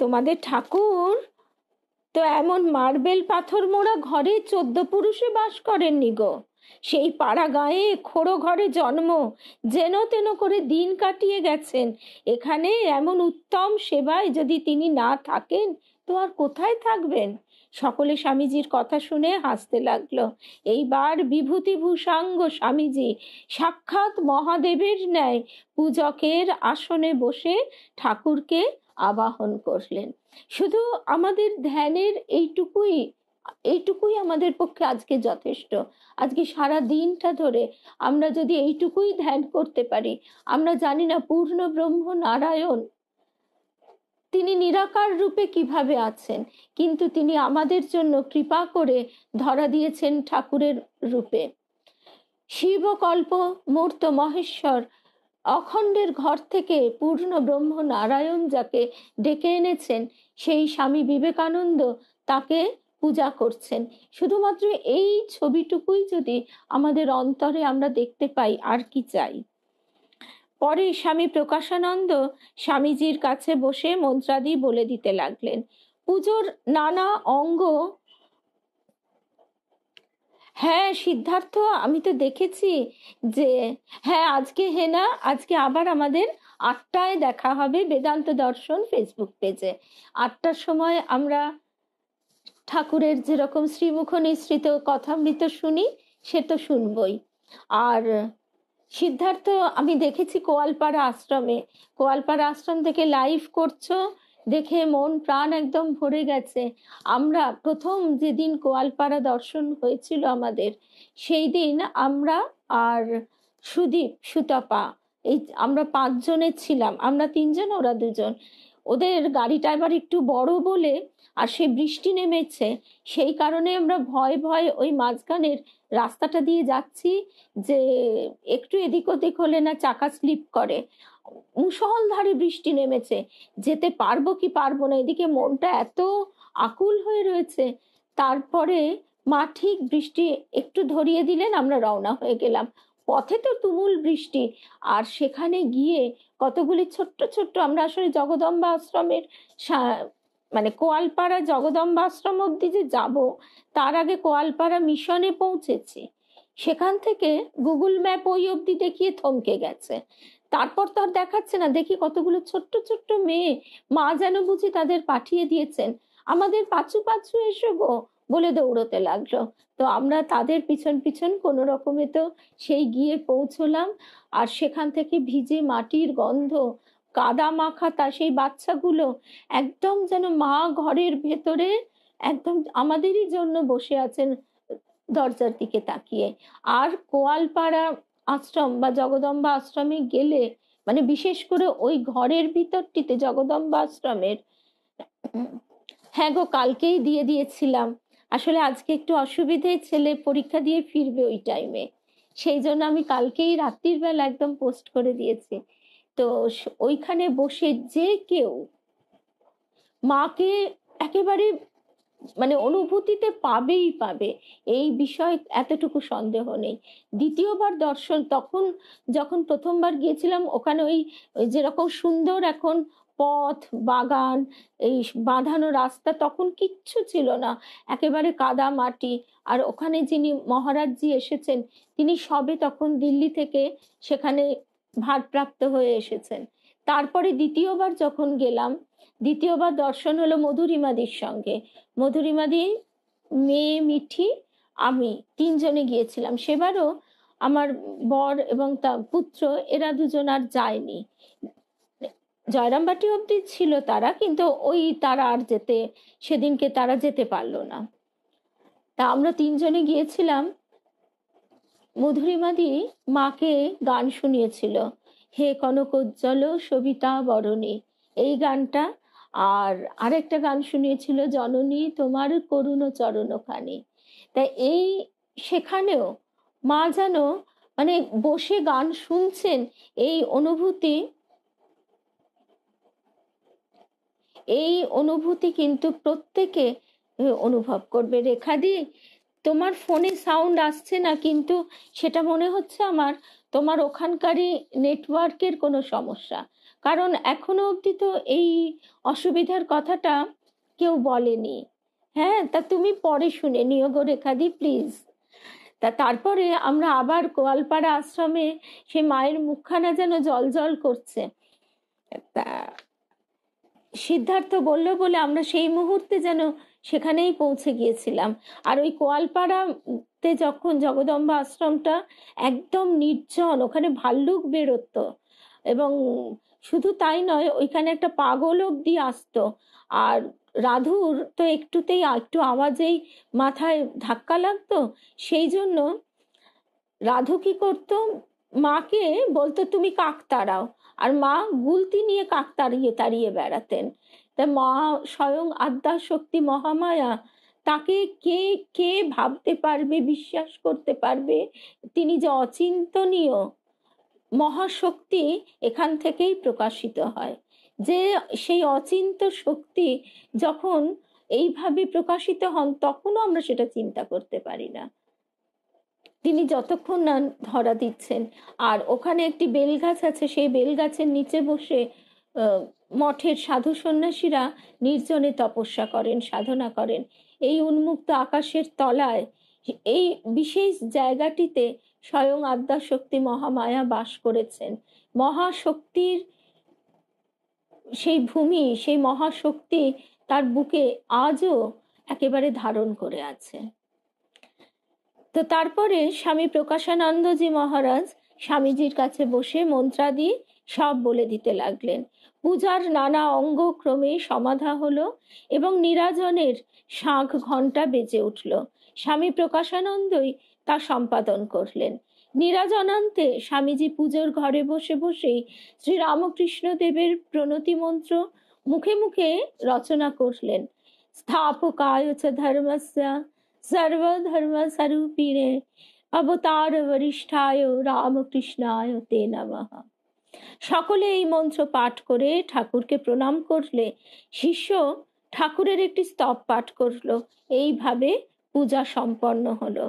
তোমাদের ঠাকুর তো এমন মার্বেল পাথর মোড়া ঘরে 14 পুরুষে বাস করেননি গো। সেই পাড়া গায়ে খোড়ো ঘরে জন্ম, যেন তেন করে দিন কাটিয়ে গেছেন। এখানে এমন উত্তম সেবায় যদি তিনি না থাকেন তো আর কোথায় থাকবেন? সকলে স্বামীজির কথা শুনে হাসতে লাগলো। এইবার বিভূতিভূষাঙ্গ স্বামীজি সাক্ষাৎ মহাদেবের ন্যায় পূজকের আসনে বসে ঠাকুরকে আবাহন করলেন। শুধু আমাদের ধ্যানের এইটুকুই আমাদের পক্ষে আজকে যথেষ্ট। আজকে সারা দিনটা ধরে আমরা যদি এইটুকুই ধ্যান করতে পারি, আমরা জানি না পূর্ণ ব্রহ্ম নারায়ণ তিনি নিরাকার রূপে কিভাবে আছেন, কিন্তু তিনি আমাদের জন্য কৃপা করে ধরা দিয়েছেন ঠাকুরের রূপে। শিবকল্প মূর্ত মহেশ্বর অখণ্ডের ঘর থেকে পূর্ণ ব্রহ্ম নারায়ণ যাকে ডেকে এনেছেন, সেই স্বামী বিবেকানন্দ তাকে পূজা করছেন। শুধুমাত্র এই ছবিটুকুই যদি আমাদের অন্তরে আমরা দেখতে পাই, আর কি চাই। পরে স্বামী প্রকাশানন্দ স্বামীজির কাছে বসে মন্ত্রাদি বলে দিতে লাগলেন। পুজোর নানা অঙ্গ, হ্যাঁ সিদ্ধার্থ, আমি তো দেখেছি যে হ্যাঁ আজকে হেনা, আজকে আবার আমাদের 8টায় দেখা হবে বেদান্ত দর্শন ফেসবুক পেজে। 8টার সময় আমরা ঠাকুরের যেরকম শ্রীমুখ নিঃসৃত কথামৃত শুনি, সে তো শুনবই। আর সিদ্ধার্থ, আমি দেখেছি কোয়ালপাড়া আশ্রমে, কোয়ালপাড়া আশ্রম থেকে লাইভ করছো, দেখে মন প্রাণ একদম ভরে গেছে। আমরা প্রথম যেদিন কোয়ালপাড়া দর্শন হয়েছিল আমাদের, সেই দিন আমরা আর সুদীপ সুতপা, এই আমরা 5 জনের ছিলাম, আমরা 3 জন, ওরা 2 জন। ওদের গাড়িটা এবার একটু বড় বলে, আর সে বৃষ্টি নেমেছে, সেই কারণে আমরা ভয় ভয় ওই মাঝখানের রাস্তাটা দিয়ে যাচ্ছি, যে একটু এদিক ওদিক হলে না চাকা স্লিপ করে। মুষলধারে বৃষ্টি নেমেছে, যেতে পারবো কি পারবো না, এদিকে মনটা এত আকুল হয়ে রয়েছে। তারপরে মা ঠিক বৃষ্টি একটু ধরিয়ে দিলেন, আমরা রওনা হয়ে গেলাম। পথে তো তুমুল বৃষ্টি, আর সেখানে গিয়ে কতগুলি ছোট্ট ছোট্ট, আমরা আসলে জগদম্বা আশ্রমের মানে কোয়ালপাড়া জগদম্বা আশ্রম অব্দি যে যাব, তার আগে কোয়ালপাড়া মিশনে পৌঁছেছি। সেখান থেকে গুগল ম্যাপ ওই অব্দি দেখিয়ে থমকে গেছে। তারপর তো আর দেখাচ্ছে না, দেখি কতগুলো ছোট্ট ছোট্ট মেয়ে, মা যেন বুঝি তাদের পাঠিয়ে দিয়েছেন, আমাদের পাছু পাছু এসো গো বলে দৌড়তে লাগলো। তো আমরা তাদের পিছন পিছন কোনো রকমে তো সেই গিয়ে পৌঁছলাম। আর সেখান থেকে ভিজে মাটির গন্ধ, কাদা মাখা, তা সেই বাচ্চাগুলো একদম যেন মা ঘরের ভেতরে একদম আমাদেরই জন্য বসে আছেন দরজার দিকে তাকিয়ে। আর কোয়ালপাড়া আশ্রম বা জগদম্বা আশ্রমে গেলে, মানে বিশেষ করে ওই ঘরের ভিতরটিতে জগদম্বা আশ্রমের, হ্যাঁ গো কালকেই দিয়ে দিয়েছিলাম, আসলে আজকে একটু অসুবিধে, ছেলে পরীক্ষা দিয়ে ফিরবে ওই টাইমে, সেই জন্য আমি কালকেই রাত্রির বেলা একদম পোস্ট করে দিয়েছি। তো ওইখানে বসে যে কেউ মাকে একেবারে মানে অনুভূতিতে পাবেই পাবে, এই বিষয় এতটুকু সন্দেহ নেই। দ্বিতীয়বার দর্শন, তখন যখন প্রথমবার গিয়েছিলাম ওখানে ওই যেরকম সুন্দর এখন পথ বাগান, এই বাঁধানো রাস্তা, তখন কিচ্ছু ছিল না, একেবারে কাদা মাটি। আর ওখানে যিনি মহারাজজি এসেছেন, তিনি সবে তখন দিল্লি থেকে সেখানে ভারপ্রাপ্ত হয়ে এসেছেন। তারপরে দ্বিতীয়বার যখন গেলাম, দ্বিতীয়বার দর্শন হলো মধুরিমাদির সঙ্গে। মধুরিমাদি, মেয়ে মিঠি, আমি 3 জনে গিয়েছিলাম। সেবারও আমার বর এবং তার পুত্র, এরা 2 জন আর যায়নি, জয়রামবাটি অব্দি ছিল তারা, কিন্তু ওই তারা আর যেতে, সেদিনকে তারা যেতে পারলো না। তা আমরা 3 জনে গিয়েছিলাম। মধুরিমাদি মাকে গান শুনিয়েছিল, হে কনকোজ্জ্বল সবিতা বরণী, এই গানটা। আর আরেকটা গান শুনিয়েছিল, জননী তোমার করুণ চরণখানি। তাই এই সেখানেও মা যেন মানে বসে গান শুনছেন, এই অনুভূতি, এই অনুভূতি কিন্তু প্রত্যেকে অনুভব করবে। রেখাদি, তোমার ফোনে সাউন্ড আসছে না, কিন্তু সেটা মনে হচ্ছে আমার তোমার ওখানকারই নেটওয়ার্কের কোনো সমস্যা, কারণ এখনো অবধি তো এই অসুবিধার কথাটা কেউ বলেনি। হ্যাঁ, তা তুমি পরে শুনে নিও গো রেখাদি প্লিজ। তারপরে আমরা আবার কোয়ালপাড়া আশ্রমে, সে মায়ের মুখখানা যেন জল জল করছে। তা সিদ্ধার্থ বলল বলে আমরা সেই মুহূর্তে যেন সেখানেই পৌঁছে গিয়েছিলাম। আর ওই কোয়ালপাড়াতে যখন জগদম্বা আশ্রমটা একদম নির্জন, ওখানে ভাল্লুক বেরোতো, এবং শুধু তাই নয়, ওইখানে একটা পাগল অব্দি আসতো। আর রাধুর তো একটুতেই একটু আওয়াজেই মাথায় ধাক্কা লাগতো, সেই জন্য রাধু কি করতো, মাকে বলতো তুমি কাক তাড়াও, আর মা গুলতি নিয়ে কাক তাড়িয়ে তাড়িয়ে বেড়াতেন। তা স্বয়ং আদ্যা শক্তি মহামায়া, তাকে কে কে ভাবতে পারবে, বিশ্বাস করতে পারবে? তিনি যে অচিন্তনীয় মহাশক্তি, এখান থেকেই প্রকাশিত হয় যে সেই অচিন্ত শক্তি যখন এইভাবে প্রকাশিত হন, তখনও আমরা সেটা চিন্তা করতে পারি না। তিনি যতক্ষণ না ধরা দিচ্ছেন, আর ওখানে একটি বেলগাছ আছে, সেই বেলগাছের নিচে বসে মঠের সাধু সন্ন্যাসীরা নির্জনে তপস্যা করেন, সাধনা করেন। এই উন্মুক্ত আকাশের তলায় এই বিশেষ জায়গাটিতে স্বয়ং আদ্যাশক্তি মহামায়া বাস করেছেন। মহাশক্তির সেই ভূমি, সেই মহাশক্তি তার বুকে আজও একেবারে ধারণ করে আছে। তো তারপরে স্বামী প্রকাশানন্দজি মহারাজ স্বামীজির কাছে বসে মন্ত্রাদি সব বলে দিতে লাগলেন। পূজার নানা অঙ্গ ক্রমে সমাধা হলো এবং নিরাজনের শাঁখ ঘণ্টা বেজে উঠল। স্বামী প্রকাশানন্দই তা সম্পাদন করলেন। নিরাজনান্তে স্বামীজি পুজোর ঘরে বসে বসেই শ্রীরামকৃষ্ণ দেবের প্রণতি মন্ত্র মুখে মুখে রচনা করলেন। স্থাপকায় চ ধর্মস্য সর্বধর্ম স্বরূপিণে অবতার বরিষ্ঠায় রামকৃষ্ণায় তে নমঃ। সকলে এই মন্ত্র পাঠ করে ঠাকুরকে প্রণাম করলে শিষ্য ঠাকুরের একটি স্তব পাঠ করলো। এইভাবে পূজা সম্পন্ন হলো।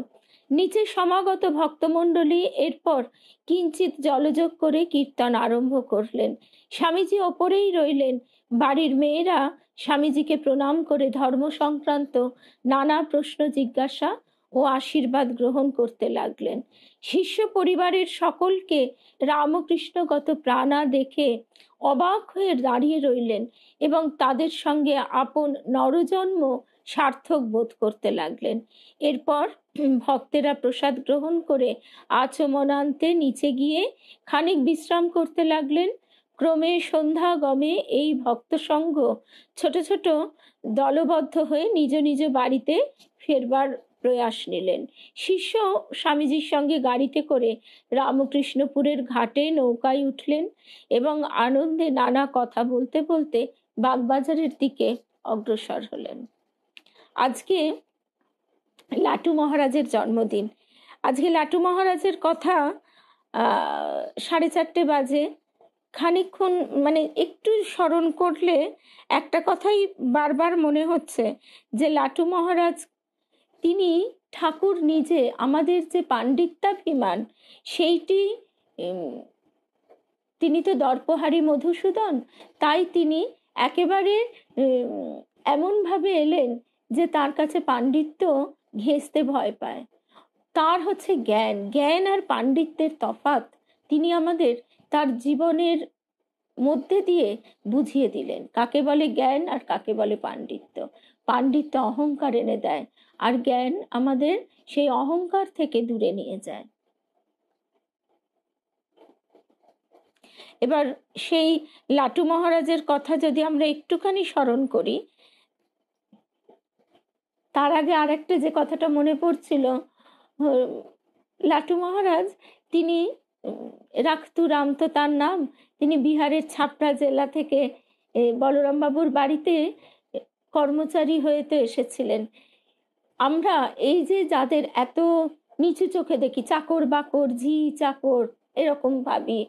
নিচে সমাগত ভক্তমণ্ডলী এরপর কিঞ্চিত জলযোগ করে কীর্তন আরম্ভ করলেন। স্বামীজি ওপরেই রইলেন। বাড়ির মেয়েরা স্বামীজিকে প্রণাম করে ধর্ম সংক্রান্ত নানা প্রশ্ন জিজ্ঞাসা ও আশীর্বাদ গ্রহণ করতে লাগলেন। শিষ্য পরিবারের সকলকে রামকৃষ্ণগত প্রাণা দেখে অবাক হয়ে দাঁড়িয়ে রইলেন এবং তাদের সঙ্গে আপন নরজন্ম সার্থক বোধ করতে লাগলেন। এরপর ভক্তেরা প্রসাদ গ্রহণ করে আচমনান্তে নিচে গিয়ে খানিক বিশ্রাম করতে লাগলেন। ক্রমে সন্ধ্যা গমে এই ভক্ত সংঘ ছোট ছোট দলবদ্ধ হয়ে নিজ নিজ বাড়িতে ফেরবার প্রয়াস নিলেন। শিষ্য স্বামীজির সঙ্গে গাড়িতে করে রামকৃষ্ণপুরের ঘাটে নৌকায় উঠলেন এবং আনন্দে নানা কথা বলতে বলতে বাগবাজারের দিকে অগ্রসর হলেন। আজকে লাটু মহারাজের জন্মদিন। আজকে লাটু মহারাজের কথা 4:30 বাজে। খানিকক্ষণ মানে একটু স্মরণ করলে একটা কথাই বারবার মনে হচ্ছে যে লাটু মহারাজ, তিনি ঠাকুর নিজে আমাদের যে পাণ্ডিত্যাভিমান, সেইটি তিনি তো দর্পহারি মধুসূদন, তাই তিনি একেবারে এমনভাবে এলেন যে তার কাছে পাণ্ডিত্য ঘেঁষতে ভয় পায়। তার হচ্ছে জ্ঞান, জ্ঞান আর পাণ্ডিত্যের তফাৎ তিনি আমাদের তার জীবনের মধ্যে দিয়ে বুঝিয়ে দিলেন। কাকে বলে জ্ঞান আর কাকে বলে পাণ্ডিত্য। পাণ্ডিত্য অহংকার এনে দেয়, আর জ্ঞান আমাদের সেই অহংকার থেকে দূরে নিয়ে যায়। এবার সেই লাটু মহারাজের কথা যদি আমরা একটুখানি স্মরণ করি, তার আগে আরেকটা যে কথাটা মনে পড়ছিল, লাটু মহারাজ তিনি রাখতু রাম তো তার নাম, তিনি বিহারের ছাপড়া জেলা থেকে বলরাম বাবুর বাড়িতে কর্মচারী হয়ে তো এসেছিলেন। আমরা এই যে যাদের এত নিচু চোখে দেখি, চাকর বাকর, ঝি চাকর এরকম ভাবি,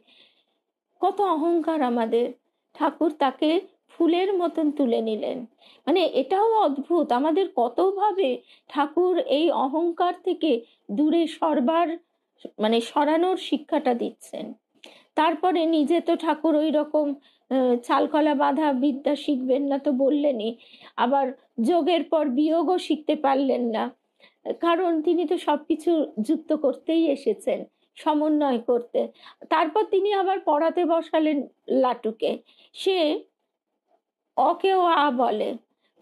কত অহংকার আমাদের, ঠাকুর তাকে ফুলের মতন তুলে নিলেন। মানে এটাও অদ্ভুত, আমাদের কতভাবে ঠাকুর এই অহংকার থেকে দূরে সরানোর শিক্ষাটা দিচ্ছেন। তারপরে নিজে তো ঠাকুর ওই রকম চালকলা বাঁধা বিদ্যা শিখবেন না তো বললেনই, আবার যোগের পর বিয়োগও শিখতে পারলেন না, কারণ তিনি তো সবকিছু যুক্ত করতেই এসেছেন, সমন্বয় করতে। তারপর তিনি আবার পড়াতে বসালেন লাটুকে, সে অকে ও আ বলে।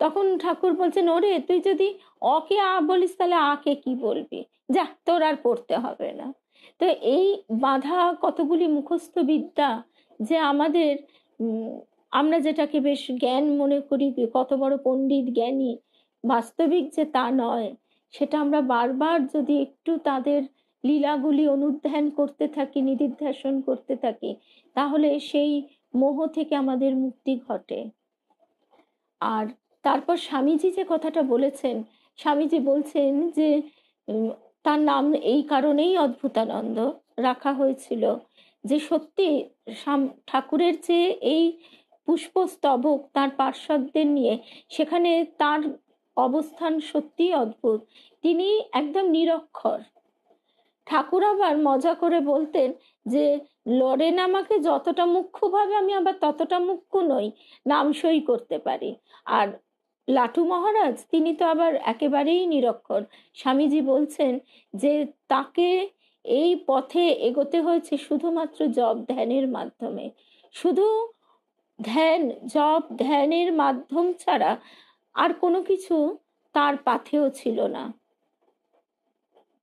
তখন ঠাকুর বলছেন, ওরে তুই যদি অকে আ বলিস তাহলে আকে কি বলবি, যা তোর আর পড়তে হবে না। তো এই বাঁধা কতগুলি মুখস্থ বিদ্যা যে আমাদের, আমরা যেটাকে বেশ জ্ঞান মনে করি, কত বড় পণ্ডিত জ্ঞানী, বাস্তবিক যে তা নয়, সেটা আমরা বারবার যদি একটু তাদের লীলাগুলি অনুধ্যান করতে থাকি, নিদিধ্যাসন করতে থাকি, তাহলে সেই মোহ থেকে আমাদের মুক্তি ঘটে। আর তারপর স্বামীজি যে কথাটা বলেছেন, স্বামীজি বলছেন যে তার নাম এই কারণেই অদ্ভুতানন্দ রাখা হয়েছিল যে সত্যি ঠাকুরের যে এই পুষ্পস্তবক তার পার্শ্বদের নিয়ে, সেখানে তার অবস্থান সত্যি অদ্ভুত। তিনি একদম নিরক্ষর। ঠাকুর আবার মজা করে বলতেন যে লরেন আমাকে যতটা মুখ্য ভাবে, আমি আবার ততটা মুখ্য নই, নাম সই করতে পারি। আর লাটু মহারাজ তিনি তো আবার একেবারেই নিরক্ষর। স্বামীজি বলছেন যে তাকে এই পথে এগোতে হয়েছে শুধুমাত্র জপ ধ্যানের মাধ্যমে। শুধু ধ্যান, জপ ধ্যানের মাধ্যম ছাড়া আর কোনো কিছু তার পাথেও ছিল না।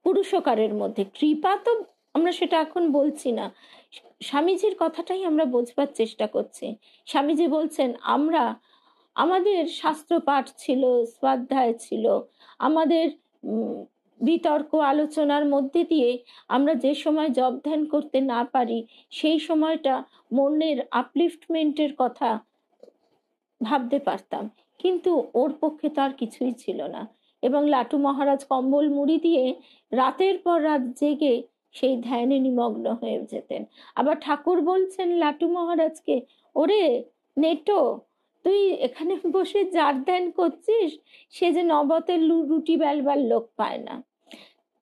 পুরুষকারের মধ্যে কৃপা তো আমরা সেটা এখন বলছি না, স্বামীজির কথাটাই আমরা বোঝবার চেষ্টা করছি। স্বামীজি বলছেন আমাদের শাস্ত্র পাঠ ছিল, স্বাধ্যায় ছিল, আমাদের বিতর্ক আলোচনার মধ্যে দিয়ে আমরা যে সময় জপ ধ্যান করতে না পারি, সেই সময়টা মনের আপলিফটমেন্টের কথা ভাবতে পারতাম, কিন্তু ওর পক্ষে তো আর কিছুই ছিল না। এবং লাটু মহারাজ কম্বল মুড়ি দিয়ে রাতের পর রাত জেগে সেই ধ্যানে নিমগ্ন হয়ে যেতেন। আবার ঠাকুর বলছেন লাটু মহারাজকে, ওরে নেটো, তুই এখানে বসে যার ধ্যান করছিস, সে যে নবতের রুটি বেলবার লোক পায় না।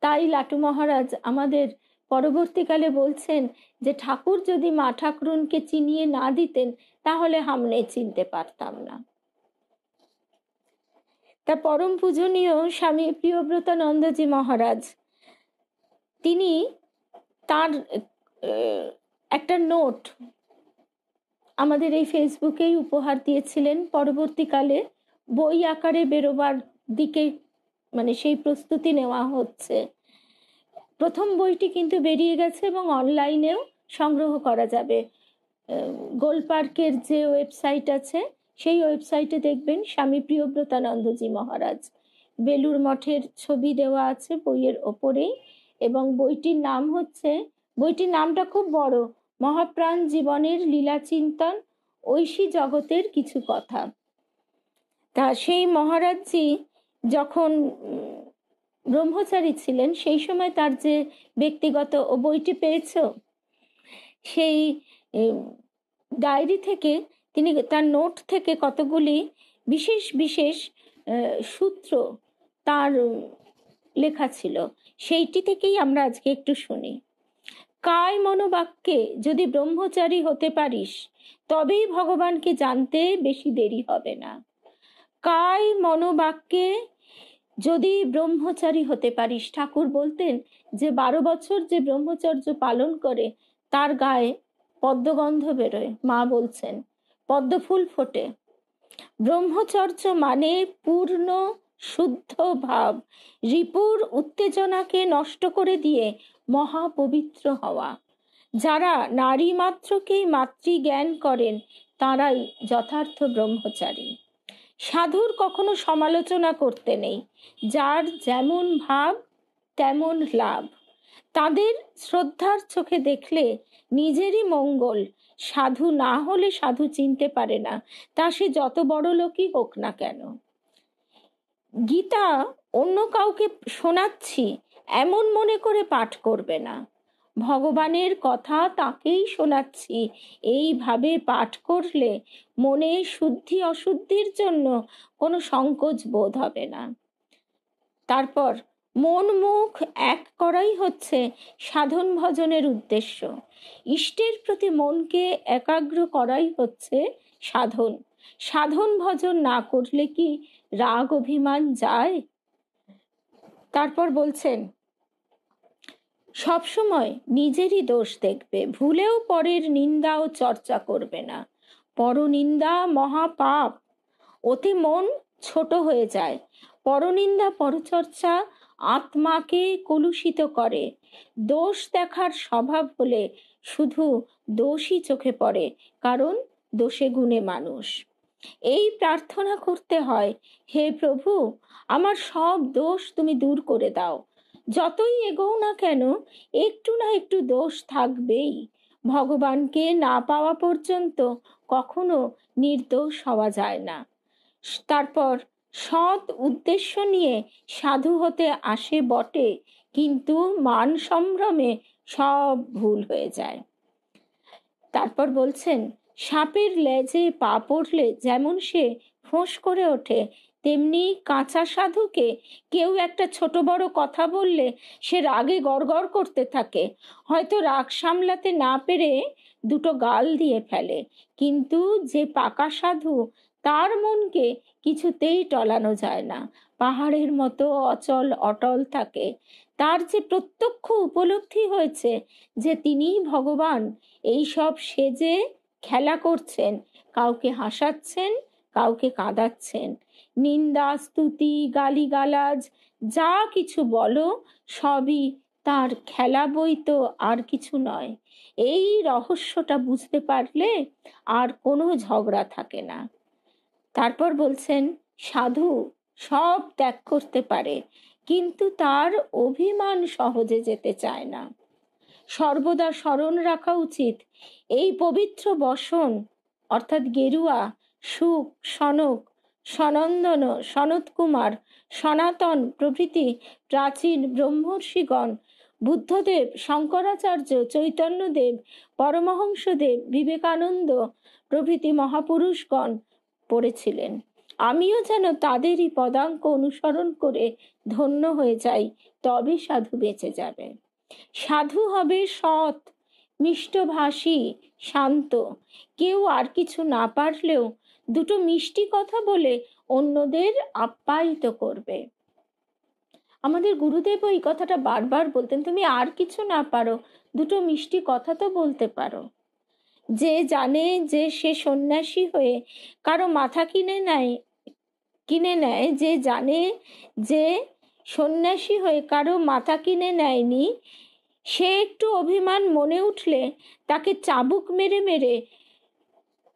তাই লাটু মহারাজ আমাদের পরবর্তীকালে বলছেন যে ঠাকুর যদি মা ঠাকুরুনকে চিনিয়ে না দিতেন, তাহলে হামনে চিনতে পারতাম না। তা পরম পূজনীয় স্বামী প্রিয়ব্রতানন্দজি মহারাজ, তিনি তার একটা নোট আমাদের এই ফেসবুকেই উপহার দিয়েছিলেন। পরবর্তীকালে বই আকারে বেরোবার দিকে মানে সেই প্রস্তুতি নেওয়া হচ্ছে। প্রথম বইটি কিন্তু বেরিয়ে গেছে এবং অনলাইনেও সংগ্রহ করা যাবে। গোলপার্কের যে ওয়েবসাইট আছে, সেই ওয়েবসাইটে দেখবেন স্বামী প্রিয়ব্রতানন্দজি মহারাজ, বেলুর মঠের ছবি দেওয়া আছে বইয়ের ওপরেই। এবং বইটির নাম হচ্ছে, বইটির নামটা খুব বড়, মহাপ্রাণ জীবনের লীলা চিন্তন, ঐশী জগতের কিছু কথা। তা সেই মহারাজজি যখন ব্রহ্মচারী ছিলেন, সেই সময় তার যে ব্যক্তিগত, ও বইটি পেয়েছ, সেই ডায়েরি থেকে তিনি তার নোট থেকে কতগুলি বিশেষ বিশেষ সূত্র তার লেখা ছিল, সেইটি থেকেই আমরা আজকে একটু শুনি। কায় মনোবাক্যে যদি ব্রহ্মচারী হতে পারিস, তবেই ভগবানকে জানতে বেশি দেরি হবে না। কায় মনোবাক্যে যদি ব্রহ্মচারী হতে পারিস, ঠাকুর বলতেন যে 12 বছর যে ব্রহ্মচর্য পালন করে তার গায়ে পদ্মগন্ধ বেরোয়। মা বলছেন পদ্মফুল ফোটে। ব্রহ্মচর্য মানে পূর্ণ শুদ্ধ ভাব, রিপুর উত্তেজনাকে নষ্ট করে দিয়ে মহাপবিত্র হওয়া। যারা নারী মাত্রকেই মাতৃজ্ঞান করেন, তারাই যথার্থ ব্রহ্মচারী। সাধুর কখনো সমালোচনা করতে নেই, যার যেমন ভাব তেমন লাভ। তাদের শ্রদ্ধার চোখে দেখলে নিজেরই মঙ্গল। সাধু না হলে সাধু চিনতে পারে না, তা সে যত বড় লোকই হোক না কেন। গীতা অন্য কাউকে শোনাচ্ছি এমন মনে করে পাঠ করবে না, ভগবানের কথা তাকেই শোনাচ্ছি এইভাবে পাঠ করলে মনে শুদ্ধি অশুদ্ধির জন্য কোনো সংকোচ বোধ হবে না। তারপর মন মুখ এক করাই হচ্ছে সাধন ভজনের উদ্দেশ্য। ইষ্টের প্রতি মনকে একাগ্র করাই হচ্ছে সাধন। সাধন ভজন না করলে কি রাগ অভিমান যায়? তারপর বলছেন সবসময় নিজেরই দোষ দেখবে, ভুলেও পরের নিন্দা ও চর্চা করবে না। পরনিন্দা মহাপাপ, ওতে মন ছোট হয়ে যায়। পরনিন্দা পরচর্চা আত্মাকে কলুষিত করে। দোষ দেখার স্বভাব হলে শুধু দোষই চোখে পড়ে, কারণ দোষে গুণে মানুষ। এই প্রার্থনা করতে হয়, হে প্রভু, আমার সব দোষ তুমি দূর করে দাও। যতই এগোও না কেন, একটু না একটু দোষ থাকবেই। ভগবানকে না পাওয়া পর্যন্ত কখনো নির্দোষ হওয়া যায় না। তারপর সৎ উদ্দেশ্য নিয়ে সাধু হতে আসে বটে, কিন্তু মান সম্ভ্রমে সব ভুল হয়ে যায়। তারপর বলছেন, সাপের লেজে পা পড়লে যেমন সে ফোঁস করে ওঠে, তেমনি কাঁচা সাধুকে কেউ একটা ছোট বড় কথা বললে সে রাগে গড়গড় করতে থাকে। হয়তো রাগ সামলাতে না পেরে দুটো গাল দিয়ে ফেলে, কিন্তু যে পাকা সাধু তার মনকে কিছুতেই টলানো যায় না, পাহাড়ের মতো অচল অটল থাকে। তার যে প্রত্যক্ষ উপলব্ধি হয়েছে যে তিনিই ভগবান, এই সব সেজে খেলা করছেন, কাউকে হাসাচ্ছেন, কাউকে কাঁদাচ্ছেন। নিন্দা স্তুতি গালিগালাজ যা কিছু বলো সবই তার খেলা, বই তো আর কিছু নয়। এই রহস্যটা বুঝতে পারলে আর কোনো ঝগড়া থাকে না। তারপর বলছেন, সাধু সব ত্যাগ করতে পারে, কিন্তু তার অভিমান সহজে যেতে চায় না। সর্বদা স্মরণ রাখা উচিত, এই পবিত্র বসন অর্থাৎ গেরুয়া, সুখ, সনক, সনন্দন, সনত কুমার, সনাতন প্রভৃতি প্রাচীন ব্রহ্মর্ষিগণ, বুদ্ধদেব, শঙ্করাচার্য, চৈতন্যদেব, পরমহংসদেব, বিবেকানন্দ প্রভৃতি মহাপুরুষগণ পড়েছিলেন। আমিও যেন তাদেরই পদাঙ্ক অনুসরণ করে ধন্য হয়ে যাই, তবে সাধু বেঁচে যাবে। সাধু হবে সৎ, মিষ্টভাষী, শান্ত। কেউ আর কিছু না পারলেও দুটো মিষ্টি কথা বলে অন্যদের আপ্যায়িত করবে। আমাদের গুরুদেব এই কথাটা বারবার বলতেন, তুমি আর কিছু না পারো, দুটো মিষ্টি কথা তো বলতে পারো। যে জানে যে সে সন্ন্যাসী হয়ে কারো মাথা কিনে নেয়, যে জানে যে সন্ন্যাসী হয়ে কারো মাথা কিনে নেয়নি, সে একটু অভিমান মনে উঠলে তাকে চাবুক মেরে মেরে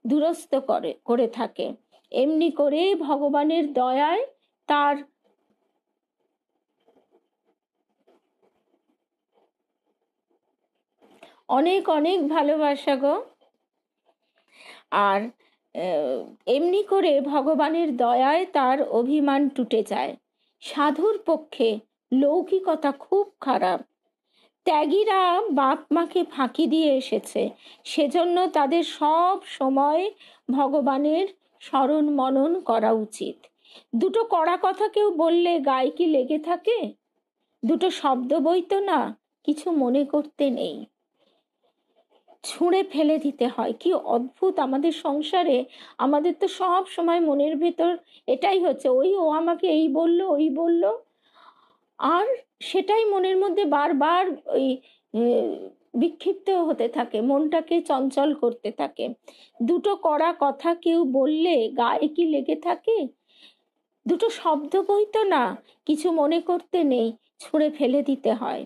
দুরস্ত করে থাকে। এমনি করে ভগবানের দয়ায় তার অনেক অনেক ভালোবাসা গো। আর এমনি করে ভগবানের দয়ায় তার অভিমান টুটে যায়। সাধুর পক্ষে লৌকিকতা খুব খারাপ। ত্যাগীরা বাপ মাকে ফাঁকি দিয়ে এসেছে, সেজন্য তাদের সব সময় ভগবানের স্মরণ মনন করা উচিত। দুটো কড়া কথা কেউ বললে গায়ে কি লেগে থাকে? দুটো শব্দ বইতো না, কিছু মনে করতে নেই, ছুঁড়ে ফেলে দিতে হয়। কি অদ্ভুত আমাদের সংসারে! আমাদের তো সব সময় মনের ভেতর এটাই হচ্ছে, ও আমাকে এই বললো, ওই বললো, আর সেটাই মনের মধ্যে বারবার ওই বিক্ষিপ্ত হতে থাকে, মনটাকে চঞ্চল করতে থাকে। দুটো কড়া কথা কেউ বললে গায়ে কি লেগে থাকে? দুটো শব্দ বইতো না, কিছু মনে করতে নেই, ছুঁড়ে ফেলে দিতে হয়।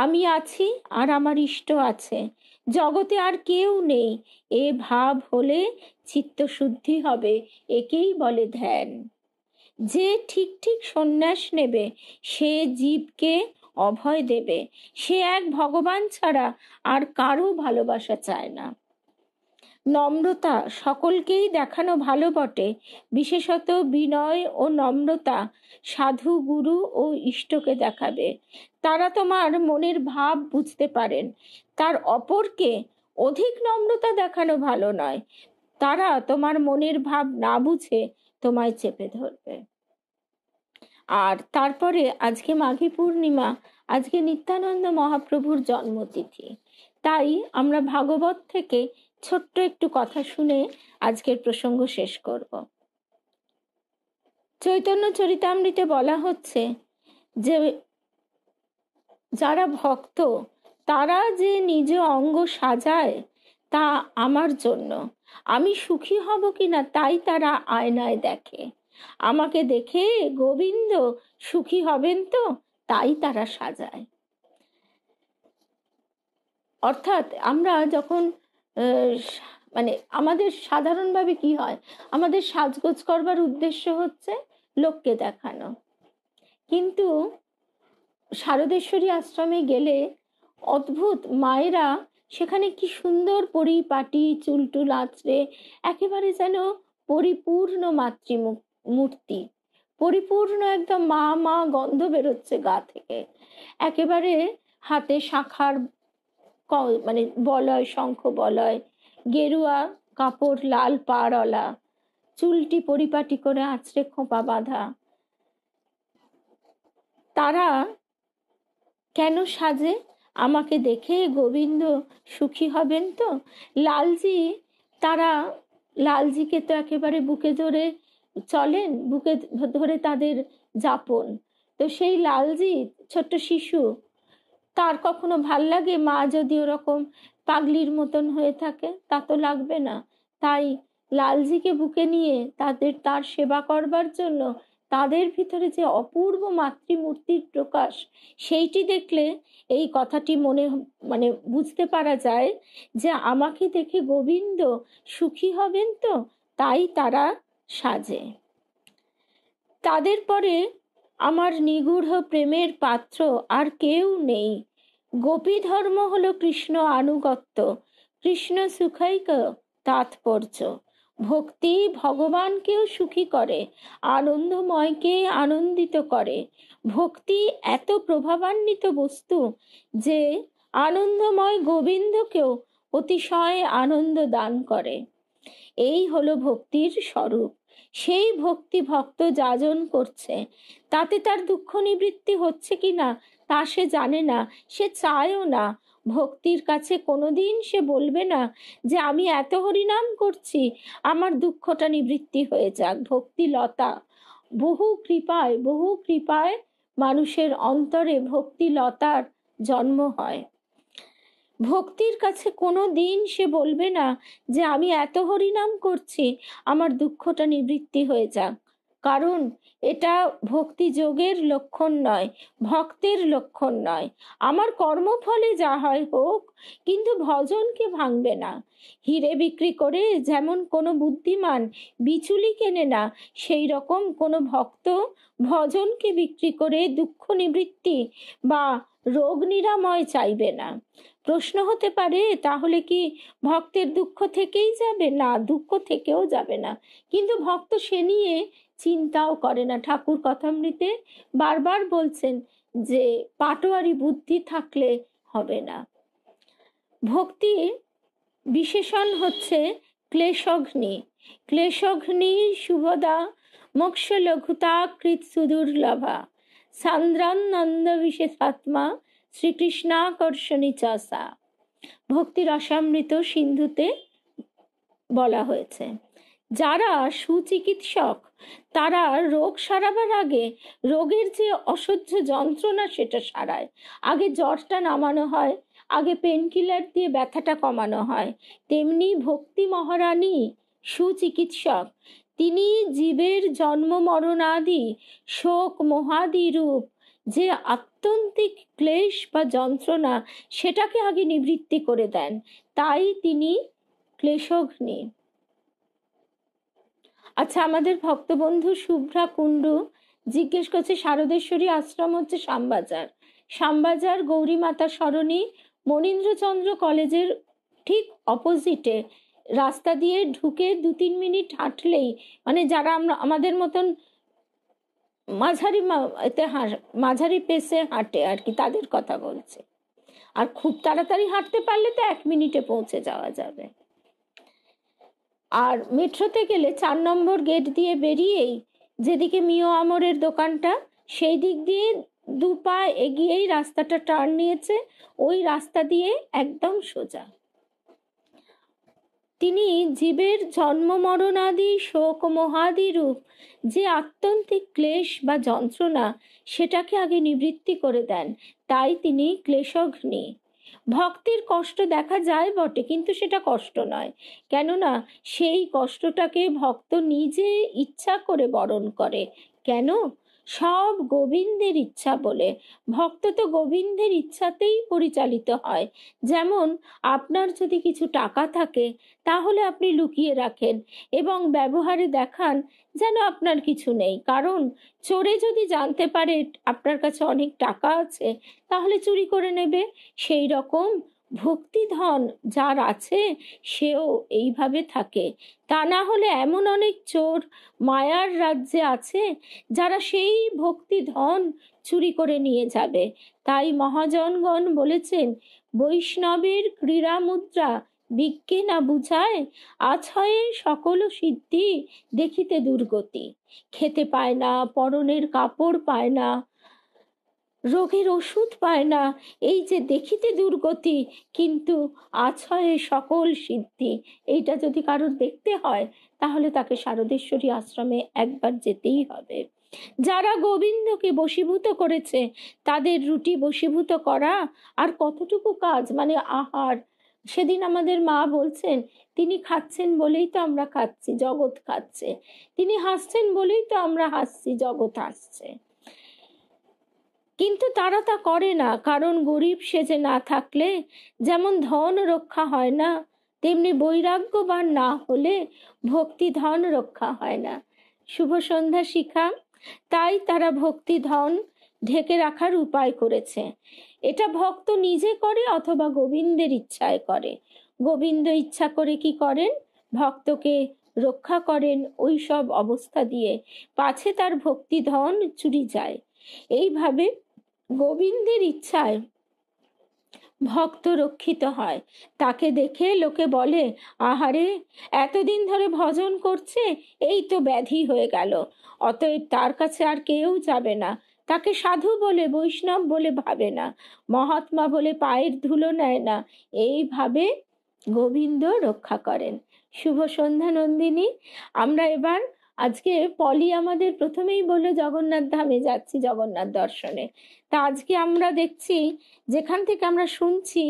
আমি আছি আর আমার ইষ্ট আছে, জগতে আর কেউ নেই, এ ভাব হলে চিত্তশুদ্ধি হবে, একেই বলে ধ্যান। যে ঠিক ঠিক সন্ন্যাস নেবে সে জীবকে অভয় দেবে, সে এক ভগবান ছাড়া আর কারো ভালোবাসা চায় না। নম্রতা সকলকেই দেখানো ভালো বটে, বিশেষত বিনয় ও নম্রতা সাধু, গুরু ও ইষ্টকে দেখাবে। তারা তোমার মনের ভাব বুঝতে পারেন। তার অপরকে অধিক নম্রতা দেখানো ভালো নয়, তারা তোমার মনের ভাব না বুঝে তোমায় চেপে ধরবে। আর তারপরে আজকে মাঘী পূর্ণিমা, আজকে নিত্যানন্দ মহাপ্রভুর জন্মতিথি, তাই আমরা ভাগবত থেকে ছোট্ট একটু কথা শুনে আজকের প্রসঙ্গ শেষ করব। চৈতন্য চরিতামৃতে বলা হচ্ছে যে যারা ভক্ত তারা যে নিজ অঙ্গ সাজায় তা আমার জন্য, আমি সুখী হব কিনা তাই তারা আয়নায় দেখে। আমাকে দেখে গোবিন্দ সুখী হবেন তো, তাই তারা সাজায়। অর্থাৎ আমরা যখন মানে আমাদের সাধারণভাবে কি হয়, আমাদের সাজগোজ করবার উদ্দেশ্য হচ্ছে লোককে দেখানো, কিন্তু শারদেশ্বরী আশ্রমে গেলে অদ্ভুত মায়েরা সেখানে কি সুন্দর পরিপাটি চুলটুল আঁচড়ে একেবারে যেন পরিপূর্ণ মূর্তি, পরিপূর্ণ একদম মা মা গন্ধ বেরোচ্ছে গা থেকে। একেবারে হাতে শাখার মানে বলয়, শঙ্খ বলয়, গেরুয়া কাপড়, লাল পাড়ওয়ালা, চুলটি পরিপাটি করে আঁচড়ে খোঁপা বাঁধা। তারা কেন সাজে? আমাকে দেখে গোবিন্দ সুখী হবেন তো। লালজিকে তো একেবারে বুকে ধরে চলেন, বুকে ধরে তাদের যাপন। তো সেই লালজি ছোট্ট শিশু, তার কখনো ভাল লাগে মা যদি ওরকম পাগলির মতন হয়ে থাকে? তা তো লাগবে না। তাই লালজিকে বুকে নিয়ে তার সেবা করবার জন্য তাদের ভিতরে যে অপূর্ব মাতৃমূর্তির প্রকাশ, সেইটি দেখলে এই কথাটি মানে বুঝতে পারা যায় যে আমাকে দেখে গোবিন্দ সুখী হবেন তো, তাই তারা সাজে। তাদের পরে আমার নিগূঢ় প্রেমের পাত্র আর কেউ নেই। গোপী ধর্ম হলো কৃষ্ণ আনুগত্য, কৃষ্ণ সুখাইক তাৎপর্য। ভক্তি ভগবানকেও সুখী করে, আনন্দময়কে আনন্দিত করে। ভক্তি এত প্রভাবান্বিত বস্তু যে আনন্দময় গোবিন্দকেও অতিশয় আনন্দ দান করে। এই হলো ভক্তির স্বরূপ। সেই ভক্তি ভক্ত যাজন করছে, তাতে তার দুঃখ নিবৃত্তি হচ্ছে কিনা তা সে জানে না, সে চায়ও না। ভক্তির কাছে কোনোদিন সে বলবে না যে আমি এত হরিনাম করছি, আমার দুঃখটা নিবৃত্তি হয়ে যাক। ভক্তি লতা, বহু কৃপায় মানুষের অন্তরে ভক্তি লতার জন্ম হয়। ভক্তির কাছে কোনো দিন সে বলবে না যে আমি এত হরিনাম করছি, আমার দুঃখটা নিবৃত্তি হয়ে যাক। কারণ এটা ভক্তি যোগের লক্ষণ নয়, ভক্তের লক্ষণ নয়। আমার কর্মফলে যা হয় হোক, কিন্তু ভজনকে ভাঙবে না। হিরে বিক্রি করে যেমন কোনো বুদ্ধিমান বিচুলি কেনে না, সেই রকম কোনো ভক্ত ভজনকে বিক্রি করে দুঃখ নিবৃত্তি বা রোগ নিরাময় চাইবে না। প্রশ্ন হতে পারে, তাহলে কি ভক্তের দুঃখ থেকেই যাবে? না, দুঃখ থেকেও যাবে না, কিন্তু ভক্ত সে নিয়ে চিন্তাও করে না। ঠাকুর কথামৃতে বারবার বলছেন যে পাটোয়ারি বুদ্ধি থাকলে হবে না। ভক্তি বিশেষণ হচ্ছে ক্লেশঘ্নি। ক্লেশঘ্নি শুভদা মোক্ষ লঘুতা কৃত সুদুর্লভা সান্দ্রানন্দ বিশেষাত্মা শ্রীকৃষ্ণাকর্ষণী চাষা। ভক্তি রসামৃত সিন্ধুতে বলা হয়েছে, যারা সুচিকিৎসক তারা রোগ সারাবার আগে রোগের যে অসহ্য যন্ত্রণা সেটা সারায়। আগে জ্বরটা নামানো হয়, আগে পেনকিলার দিয়ে ব্যথাটা কমানো হয়। তেমনি ভক্তি মহারানী সুচিকিৎসক, তিনি জীবের জন্ম মরণাদি শোক মোহাদি রূপ যে আত্যন্তিক ক্লেশ বা যন্ত্রণা, সেটাকে আগে নিবৃত্তি করে দেন। তাই তিনি ক্লেশঘ্নি। আচ্ছা, আমাদের ভক্তবন্ধু শুভ্রা কুণ্ডু জিজ্ঞেস করছে, শারদেশ্বরী আশ্রম হচ্ছে শ্যামবাজার গৌরী মাতা সরণি মনীন্দ্রচন্দ্র কলেজের ঠিক অপোজিটে। রাস্তা দিয়ে ঢুকে 2-3 মিনিট হাঁটলেই, মানে যারা আমাদের মতন মাঝারি পেসে হাঁটে আর কি, তাদের কথা বলছে। আর খুব তাড়াতাড়ি হাঁটতে পারলে তো 1 মিনিটে পৌঁছে যাওয়া যাবে। আর মেট্রোতে গেলে 4 নম্বর গেট দিয়ে বেরিয়েই যেদিকে মিও আমরের দোকানটা, সেই দিক দিয়ে 2 পা এগিয়েই রাস্তাটা টার্ন নিয়েছে, ওই রাস্তা দিয়ে একদম সোজা। তিনি জীবের জন্ম মরণাদি শোক মোহাদি রূপ যে আত্যন্তিক ক্লেশ বা যন্ত্রণা, সেটাকে আগে নিবৃত্তি করে দেন। তাই তিনি ক্লেশঘ্নি। ভক্তের কষ্ট দেখা যায় বটে, কিন্তু সেটা কষ্ট নয়, কেননা সেই কষ্টটাকে ভক্ত নিজে ইচ্ছা করে বরণ করে। কেন? সব গোবিন্দের ইচ্ছা বলে। ভক্ত তো গোবিন্দের ইচ্ছাতেই পরিচালিত হয়। যেমন আপনার যদি কিছু টাকা থাকে, তাহলে আপনি লুকিয়ে রাখেন এবং ব্যবহারে দেখান যেন আপনার কিছু নেই। কারণ চোরে যদি জানতে পারে আপনার কাছে অনেক টাকা আছে, তাহলে চুরি করে নেবে। সেই রকম ভক্তি ধন যার আছে সেও এইভাবে থাকে। তা না হলে এমন অনেক চোর মায়ার রাজ্যে আছে যারা সেই ভক্তি ধন চুরি করে নিয়ে যাবে। তাই মহাজনগণ বলেছেন, বৈষ্ণবের ক্রীড়া মুদ্রা বিজ্ঞে না বুঝায়, আছয়ে সকল সিদ্ধি দেখিতে দুর্গতি। খেতে পায় না, পরনের কাপড় পায় না, রোগের ওষুধ পায় না, এই যে দেখিতে দুর্গতি, কিন্তু আছয়ে সকল সিদ্ধি। এইটা যদি কারোর দেখতে হয় তাহলে তাকে শারদেশ্বরী আশ্রমে একবার যেতেই হবে। যারা গোবিন্দকে বশীভূত করেছে তাদের রুটি বশীভূত করা আর কতটুকু কাজ, মানে আহার। সেদিন আমাদের মা বলছেন, তিনি খাচ্ছেন বলেই তো আমরা খাচ্ছি, জগৎ খাচ্ছে। তিনি হাসছেন বলেই তো আমরা হাসছি, জগৎ হাসছে। কিন্তু তারা তা করে না, কারণ গরিব সেজে না থাকলে যেমন ধন রক্ষা হয় না, তেমনি বৈরাগ্যবান না হলে ভক্তি ধন রক্ষা হয় না। শুভ সন্ধ্যা শিখা। তাই তারা ভক্তি ধন ঢেকে রাখার উপায় করেছে। এটা ভক্ত নিজে করে অথবা গোবিন্দের ইচ্ছায় করে। গোবিন্দ ইচ্ছা করে কি করেন? ভক্তকে রক্ষা করেন ওই সব অবস্থা দিয়ে, পাছে তার ভক্তি ধন চুরি যায়। এইভাবে গোবিন্দের ইচ্ছায় ভক্ত রক্ষিত হয়। তাকে দেখে লোকে বলে, আহারে, এতদিন ধরে ভজন করছে, এই তো ব্যাধি হয়ে গেল, অতএব তার কাছে আর কেউ যাবে না। তাকে সাধু বলে, বৈষ্ণব বলে ভাবে না, মহাত্মা বলে পায়ের ধুলো নেয় না। এইভাবে গোবিন্দ রক্ষা করেন। শুভ সন্ধ্যা নন্দিনী। আমরা এবার আজকে পলি আমাদের প্রথমেই বললো জগন্নাথ ধামে যাচ্ছি, জগন্নাথ দর্শনে। তা আজকে আমরা দেখছি, যেখান থেকে আমরা শুনছি,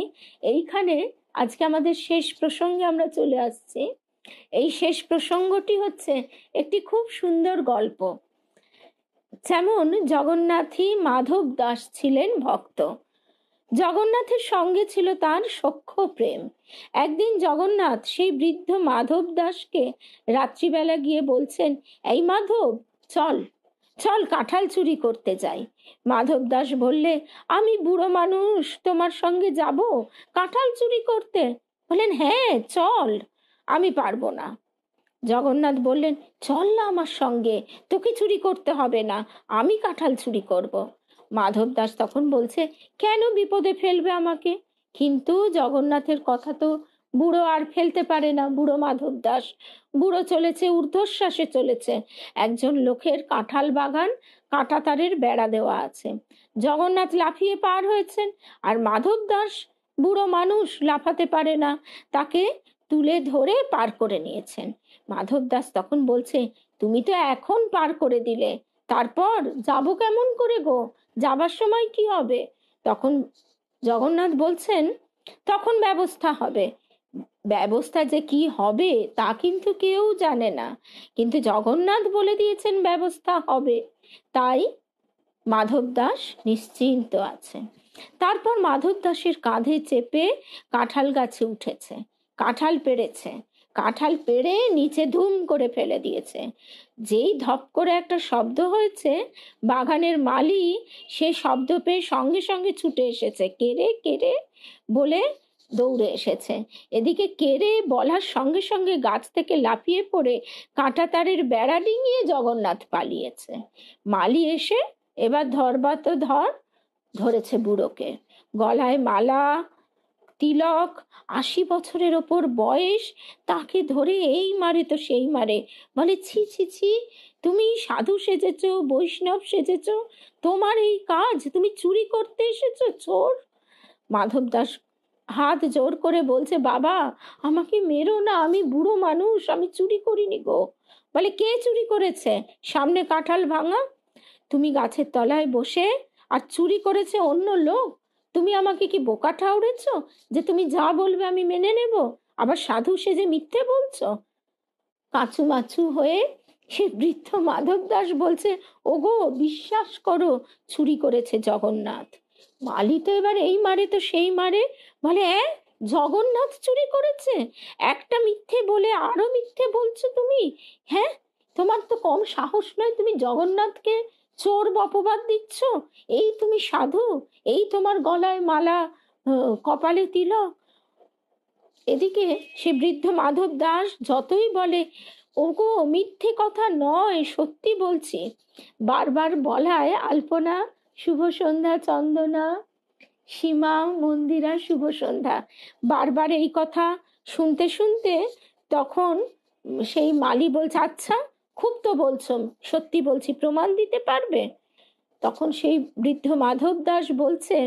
এইখানে আজকে আমাদের শেষ প্রসঙ্গে আমরা চলে আসছি। এই শেষ প্রসঙ্গটি হচ্ছে একটি খুব সুন্দর গল্প। যেমন জগন্নাথী মাধব দাস ছিলেন ভক্ত। জগন্নাথের সঙ্গে ছিল তার সখ্য প্রেম। একদিন জগন্নাথ সেই বৃদ্ধ মাধব দাসকে রাত্রিবেলা গিয়ে বলছেন, এই মাধব, চল চল কাঁঠাল চুরি করতে যাই। মাধব দাস বললে, আমি বুড়ো মানুষ, তোমার সঙ্গে যাব কাঁঠাল চুরি করতে? বললেন, হ্যাঁ চল, আমি পারবো না। জগন্নাথ বললেন, চল না আমার সঙ্গে, তোকে চুরি করতে হবে না, আমি কাঁঠাল চুরি করব। মাধব দাস তখন বলছে, কেন বিপদে ফেলবে আমাকে? কিন্তু জগন্নাথের কথা তো বুড়ো আর ফেলতে পারে না। বুড়ো মাধব দাস, বুড়ো চলেছে, ঊর্ধ্বশ্বাসে চলেছে। একজন লোকের কাঁঠাল বাগান, কাঁটা তারের বেড়া দেওয়া আছে। জগন্নাথ লাফিয়ে পার হয়েছেন, আর মাধব দাস বুড়ো মানুষ, লাফাতে পারে না, তাকে তুলে ধরে পার করে নিয়েছেন। মাধব দাস তখন বলছে, তুমি তো এখন পার করে দিলে, তারপর যাব কেমন করে গো? যাবার সময় কি হবে? তখন জগন্নাথ বলছেন, তখন ব্যবস্থা হবে। ব্যবস্থা যে কি হবে তা কিন্তু কেউ জানে না, কিন্তু জগন্নাথ বলে দিয়েছেন ব্যবস্থা হবে। তাই মাধব দাস নিশ্চিন্ত আছে। তারপর মাধব দাসের কাঁধে চেপে কাঁঠাল গাছে উঠেছে, কাঁঠাল পেড়েছে, কাঁঠাল পেড়ে নিচে ধুম করে ফেলে দিয়েছে। যেই ধপ করে একটা শব্দ হয়েছে, বাগানের মালি সে শব্দ পেয়ে সঙ্গে সঙ্গে ছুটে এসেছে, কেড়ে কেড়ে বলে দৌড়ে এসেছে। এদিকে কেড়ে বলার সঙ্গে সঙ্গে গাছ থেকে লাফিয়ে পড়ে কাঁটা তারের বেড়া ডিঙিয়ে জগন্নাথ পালিয়েছে। মালি এসে এবার ধরবা তো ধরেছে বুড়োকে, গলায় মালা, তিলক, 80 বছরের ওপর বয়স, তাকে ধরে এই মারে তো সেই মারে, বলে, ছি ছি ছি, তুমি সাধু সেজেছ, বৈষ্ণব সেজেছ, তোমার এই কাজ, তুমি চুরি করতে এসেছো, চোর। মাধব দাস হাত জোর করে বলছে, বাবা আমাকে মেরো না, আমি বুড়ো মানুষ, আমি চুরি করিনি গো। বলে, কে চুরি করেছে? সামনে কাঁঠাল ভাঙা, তুমি গাছের তলায় বসে আর চুরি করেছে অন্য লোক, তুমি আমাকে কি বোকা ঠাউরেছ যে তুমি যা বলবে আমি মেনে নেব? আবার সাধু সেজে মিথ্যে বলছো? কাঁচু মাচু হয়ে সে বৃদ্ধ মাধব দাস বলছে, ওগো বিশ্বাস করো, চুরি করেছে জগন্নাথ। মালি তো এবার এই মারে তো সেই মারে, বলে, জগন্নাথ চুরি করেছে? একটা মিথ্যে বলে আরো মিথ্যে বলছো তুমি? হ্যাঁ, তোমার তো কম সাহস নয়, তুমি জগন্নাথকে চোর অপবাদ দিচ্ছ? এই তুমি সাধু, এই তোমার গলায় মালা, কপালে তিলক। এদিকে সে বৃদ্ধ মাধব দাস যতই বলে, ওগো মিথ্যে কথা নয়, সত্যি বলছি। বারবার বলায় আলপনা শুভ সন্ধ্যা, চন্দনা, সীমা, মন্দিরা শুভ সন্ধ্যা, বারবার এই কথা শুনতে শুনতে তখন সেই মালি বলছে, আচ্ছা খুব তো বলছো, সত্যি বলছি, প্রমাণ দিতে পারবে? তখন সেই বৃদ্ধ মাধব দাস বলছে,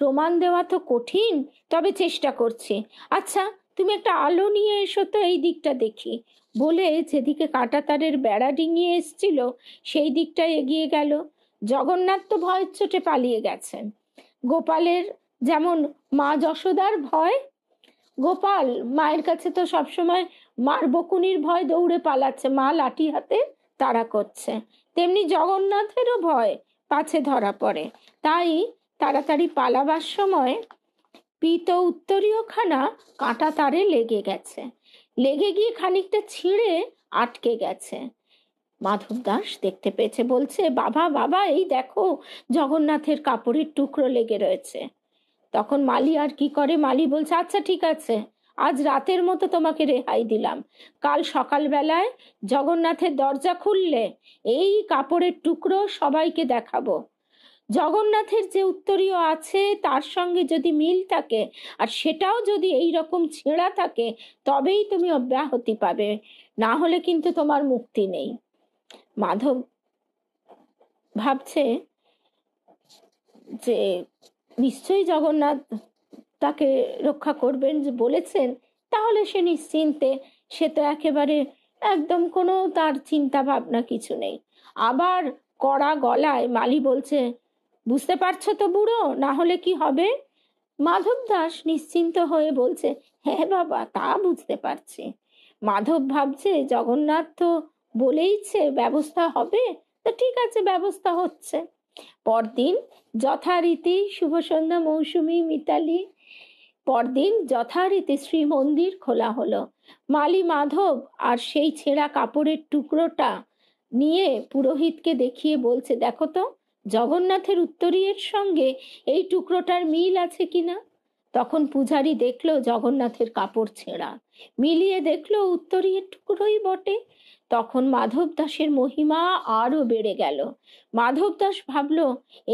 প্রমাণ দেওয়া তো কঠিন, তবে চেষ্টা করছি। আচ্ছা তুমি একটা আলো নিয়ে এসো তো, এই দিকটা দেখি। বলে যেদিকে কাঁটাতারের বেড়া ডিঙিয়ে এসছিল সেই দিকটা এগিয়ে গেল। জগন্নাথ তো ভয়ের চোটে পালিয়ে গেছেন। গোপালের যেমন মা যশোদার ভয়, গোপাল মায়ের কাছে তো সবসময় মার বকুনির ভয় দৌড়ে পালাচ্ছে, মা লাঠি হাতে তাড়া করছে, তেমনি জগন্নাথেরও ভয় পাছে ধরা পড়ে। তাই তাড়াতাড়ি পালাবার সময় পিত উত্তরীয় খানা কাঁটা তারে লেগে গেছে, লেগে গিয়ে খানিকটা ছিঁড়ে আটকে গেছে। মাধব দাস দেখতে পেয়েছে, বলছে, বাবা বাবা এই দেখো জগন্নাথের কাপড়ের টুকরো লেগে রয়েছে। তখন মালি আর কি করে, মালি বলছে, আচ্ছা ঠিক আছে, আজ রাতের মতো তোমাকে রেহাই দিলাম, কাল সকালবেলায় জগন্নাথের দরজা খুললে এই কাপড়ের টুকরো সবাইকে দেখাবো। জগন্নাথের যে উত্তরীয় আছে তার সঙ্গে যদি মিল থাকে আর সেটাও যদি এই রকম ছেঁড়া থাকে তবেই তুমি অব্যাহতি পাবে, না হলে কিন্তু তোমার মুক্তি নেই। মাধব ভাবছে যে নিশ্চয়ই জগন্নাথ তাকে রক্ষা করবেন, যে বলেছেন, তাহলে সে নিশ্চিন্তে, সে তো একেবারে একদম কোনো তার চিন্তা ভাবনা কিছু নেই। আবার কড়া গলায় মালি বলছে, বুঝতে পারছো তো বুড়ো, না হলে কি হবে? মাধব দাস নিশ্চিন্ত হয়ে বলছে, হ্যাঁ বাবা তা বুঝতে পারছি। মাধব ভাবছে জগন্নাথ তো বলেইছে ব্যবস্থা হবে, তো ঠিক আছে, ব্যবস্থা হচ্ছে। পরদিন যথারীতি শুভ সন্ধ্যা, মৌসুমী, মিতালি, পরদিন যথারীতি শ্রী মন্দির খোলা হলো। মালি মাধব আর সেই ছেঁড়া কাপড়ের টুকরোটা নিয়ে পুরোহিতকে দেখিয়ে বলছে, দেখো তো জগন্নাথের উত্তরীয়ের সঙ্গে এই টুকরোটার মিল আছে কিনা। তখন পূজারী দেখলো জগন্নাথের কাপড় ছেঁড়া, মিলিয়ে দেখলো উত্তরীয়ের টুকরোই বটে। তখন মাধব দাসের মহিমা আরো বেড়ে গেল। মাধব দাস ভাবলো,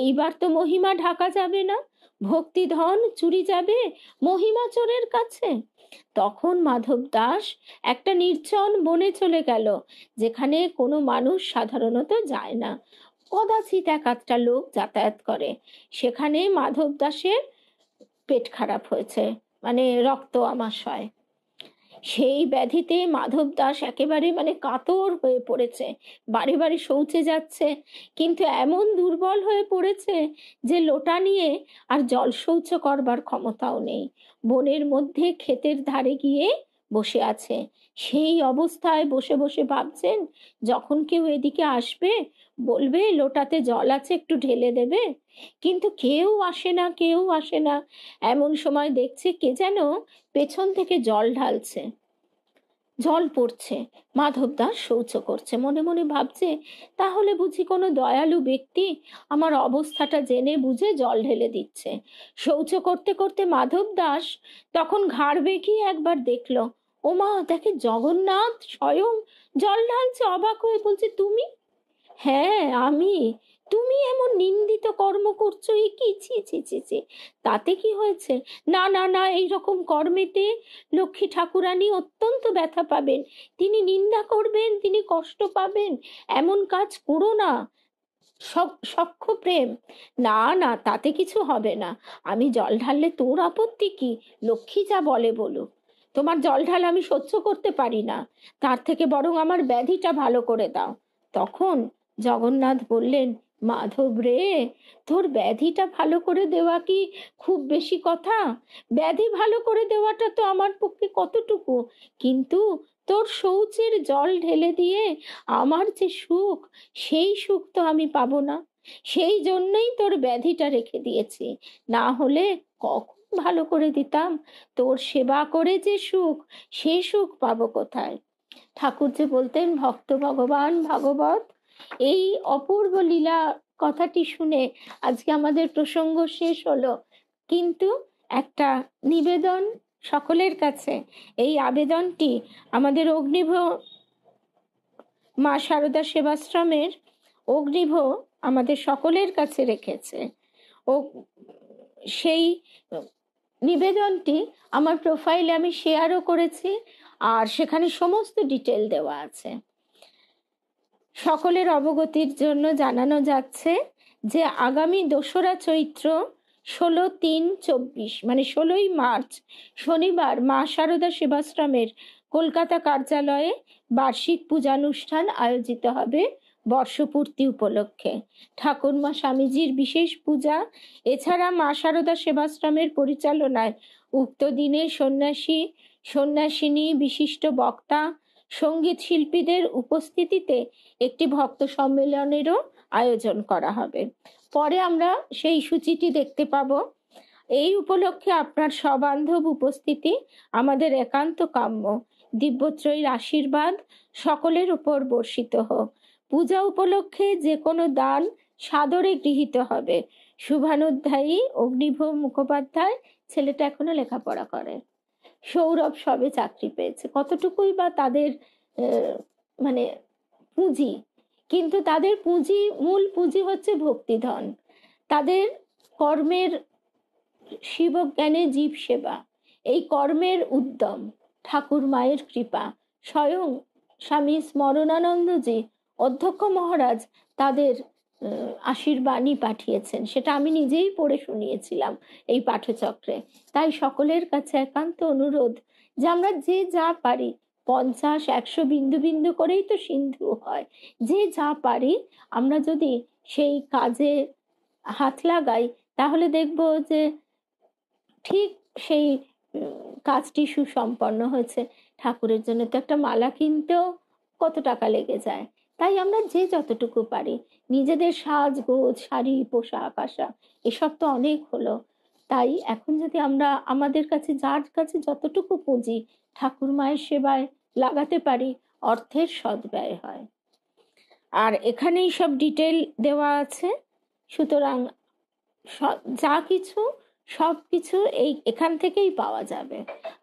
এইবার তো মহিমা ঢাকা যাবে না, ভক্তি ধন চুরি যাবে মহিমা চোরের কাছে। তখন মাধব দাস একটা নির্জন বনে চলে গেল, যেখানে কোনো মানুষ সাধারণত যায় না, কদাচিৎ এক আধটা লোক যাতায়াত করে। সেখানে মাধব দাসের পেট খারাপ হয়েছে, মানে রক্ত আমাশয়। সেই ব্যাধিতে মাধব দাস একেবারে কাতর হয়ে পড়েছে, বারে বারে শৌচে যাচ্ছে, কিন্তু এমন দুর্বল হয়ে পড়েছে যে লোটা নিয়ে আর জল শৌচ করবার ক্ষমতাও নেই। বনের মধ্যে ক্ষেতের ধারে গিয়ে বসে আছে। সেই অবস্থায় বসে বসে ভাবছেন, যখন কেউ এদিকে আসবে বলবে লোটাতে জল আছে, একটু ঢেলে দেবে, কিন্তু কেউ আসে না, কেউ আসে না। এমন সময় দেখছে কে যেন পেছন থেকে জল ঢালছে, জল পড়ছে। মাধব দাস শৌচ করছে, মনে মনে ভাবছে, তাহলে বুঝি কোনো দয়ালু ব্যক্তি আমার অবস্থাটা জেনে বুঝে জল ঢেলে দিচ্ছে। শৌচ করতে করতে মাধব দাস তখন ঘাড় বেঁকিয়ে একবার দেখলো, ওমা, দেখে জগন্নাথ স্বয়ং জল ঢালছে। অবাক হয়ে বলছে, তুমি? হ্যাঁ আমি। তুমি এমন নিন্দিত কর্ম করছো, এ কি, ছি ছি ছি ছি। তাতে কি হয়েছে? না না না, এইরকম কর্মেতে লক্ষ্মী ঠাকুরানী অত্যন্ত ব্যথা পাবেন, তিনি নিন্দা করবেন, তিনি কষ্ট পাবেন, এমন কাজ করো না। সখ্য প্রেম, না না, তাতে কিছু হবে না। আমি জল ঢাললে তোর আপত্তি কি? লক্ষ্মী যা বলে বলুক, তোমার জল ঢাল আমি সহ্য করতে পারি না, তার থেকে বরং আমার ব্যাধিটা ভালো করে দাও। তখন জগন্নাথ বললেন, মাধব রে, তোর ব্যাধিটা ভালো করে দেওয়া কি খুব বেশি কথা? ব্যাধি ভালো করে দেওয়াটা তো আমার পক্ষে কতটুকু, কিন্তু তোর শৌচের জল ঢেলে দিয়ে আমার যে সুখ, সেই সুখ তো আমি পাবো না। সেই জন্যই তোর ব্যাধিটা রেখে দিয়েছি, না হলে কখন ভালো করে দিতাম। তোর সেবা করে যে সুখ, সেই সুখ পাবো কোথায়? ঠাকুর যে বলতেন, ভক্ত ভগবান ভাগবত। এই অপূর্ব লীলা কথাটি শুনে আজকে আমাদের প্রসঙ্গ শেষ হলো, কিন্তু একটা নিবেদন সকলের কাছে। এই আবেদনটি আমাদের অগ্নিভ মা শারদা সেবাশ্রমের অগ্নিভ আমাদের সকলের কাছে রেখেছে। ও সেই নিবেদনটি আমার প্রোফাইলে আমি শেয়ারও করেছি, আর সেখানে সমস্ত ডিটেল দেওয়া আছে। সকলের অবগতির জন্য জানানো যাচ্ছে যে আগামী 2রা চৈত্র 16/3/24 মানে 16ই মার্চ শনিবার মা শারদা সেবাশ্রমের কলকাতা কার্যালয়ে বার্ষিক পূজানুষ্ঠান আয়োজিত হবে বর্ষপূর্তি উপলক্ষে। ঠাকুরমা স্বামীজির বিশেষ পূজা, এছাড়া মা শারদা সেবাশ্রমের পরিচালনায় উক্ত দিনে সন্ন্যাসী সন্ন্যাসিনী, বিশিষ্ট বক্তা, সঙ্গীত শিল্পীদের উপস্থিতিতে একটি ভক্ত সম্মেলনেরও আয়োজন করা হবে। পরে আমরা সেই সূচিটি দেখতে পাবো। এই উপলক্ষে আপনার সবান্ধব উপস্থিতি আমাদের একান্ত কাম্য। দিব্যত্রয়ীর আশীর্বাদ সকলের উপর বর্ষিত হোক। পূজা উপলক্ষে যে কোনো দান সাদরে গৃহীত হবে। শুভানুধ্যায়ী অগ্নিভ মুখোপাধ্যায়। ছেলেটা এখনো লেখাপড়া করে। সৌরভ সবে চাকরি পেয়েছে। কতটুকুই বা তাদের মানে পুঁজি, কিন্তু তাদের পুঁজি, মূল পুঁজি হচ্ছে ভক্তিধন। তাদের কর্মের শিবজ্ঞানে জীব সেবা, এই কর্মের উদ্যম, ঠাকুর মায়ের কৃপা, স্বয়ং স্বামী স্মরণানন্দজি অধ্যক্ষ মহারাজ তাদের আশীর্বাণী পাঠিয়েছেন। সেটা আমি নিজেই পড়ে শুনিয়েছিলাম এই পাঠচক্রে। তাই সকলের কাছে একান্ত অনুরোধ যে আমরা যে যা পারি, 50-100 বিন্দু বিন্দু করেই তো সিন্ধু হয়, যে যা পারি আমরা যদি সেই কাজে হাত লাগাই, তাহলে দেখব যে ঠিক সেই কাজটি সুসম্পন্ন হয়েছে। ঠাকুরের জন্য তো একটা মালা কিনতেও কত টাকা লেগে যায়। তাই আমরা যে যতটুকু পারি, নিজেদের সাজগোজ, শাড়ি, পোশাক আশাক, এসব তো অনেক হলো। তাই এখন যদি আমরা আমাদের কাছে যার কাছে যতটুকু পুঁজি ঠাকুর মায়ের সেবায় লাগাতে পারি, অর্থের সদ্ব্যয় হয়। আর এখানেই সব ডিটেল দেওয়া আছে। সুতরাং যা কিছু সব কিছু এখান থেকেই পাওয়া যাবে।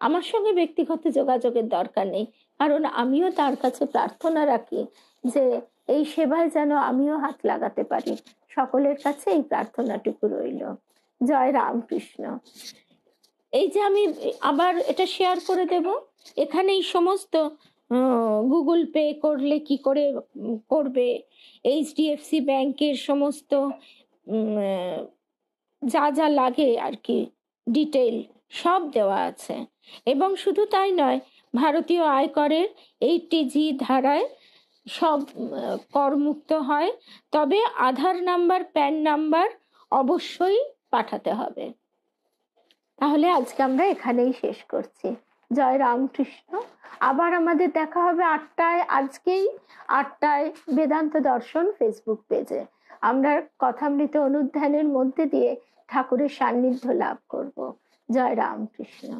আমার সঙ্গে ব্যক্তিগত যোগাযোগের দরকার নেই, কারণ আমিও তার কাছে প্রার্থনা রাখি যে এই সেবায় যেন আমিও হাত লাগাতে পারি। সকলের কাছে এই প্রার্থনাটুকু রইল। জয় রামকৃষ্ণ। এই যে আমি আবার এটা শেয়ার করে দেব, এখানে এই সমস্ত গুগল পে করলে কি করে করবে, এইচডিএফসি ব্যাংকের সমস্ত যা যা লাগে আর কি ডিটেল সব দেওয়া আছে। এবং শুধু তাই নয়, ভারতীয় আয়করের 80G ধারায় সব করমুক্ত হয়, তবে আধার নাম্বার, প্যান নাম্বার অবশ্যই পাঠাতে হবে। তাহলে আজকে আমরা এখানেই শেষ করছি। জয় রামকৃষ্ণ। আবার আমাদের দেখা হবে 8টায়, আজকেই 8টায় বেদান্ত দর্শন ফেসবুক পেজে। আমরা কথামৃত অনুধ্যানের মধ্যে দিয়ে ঠাকুরের সান্নিধ্য লাভ করব। জয় রামকৃষ্ণ।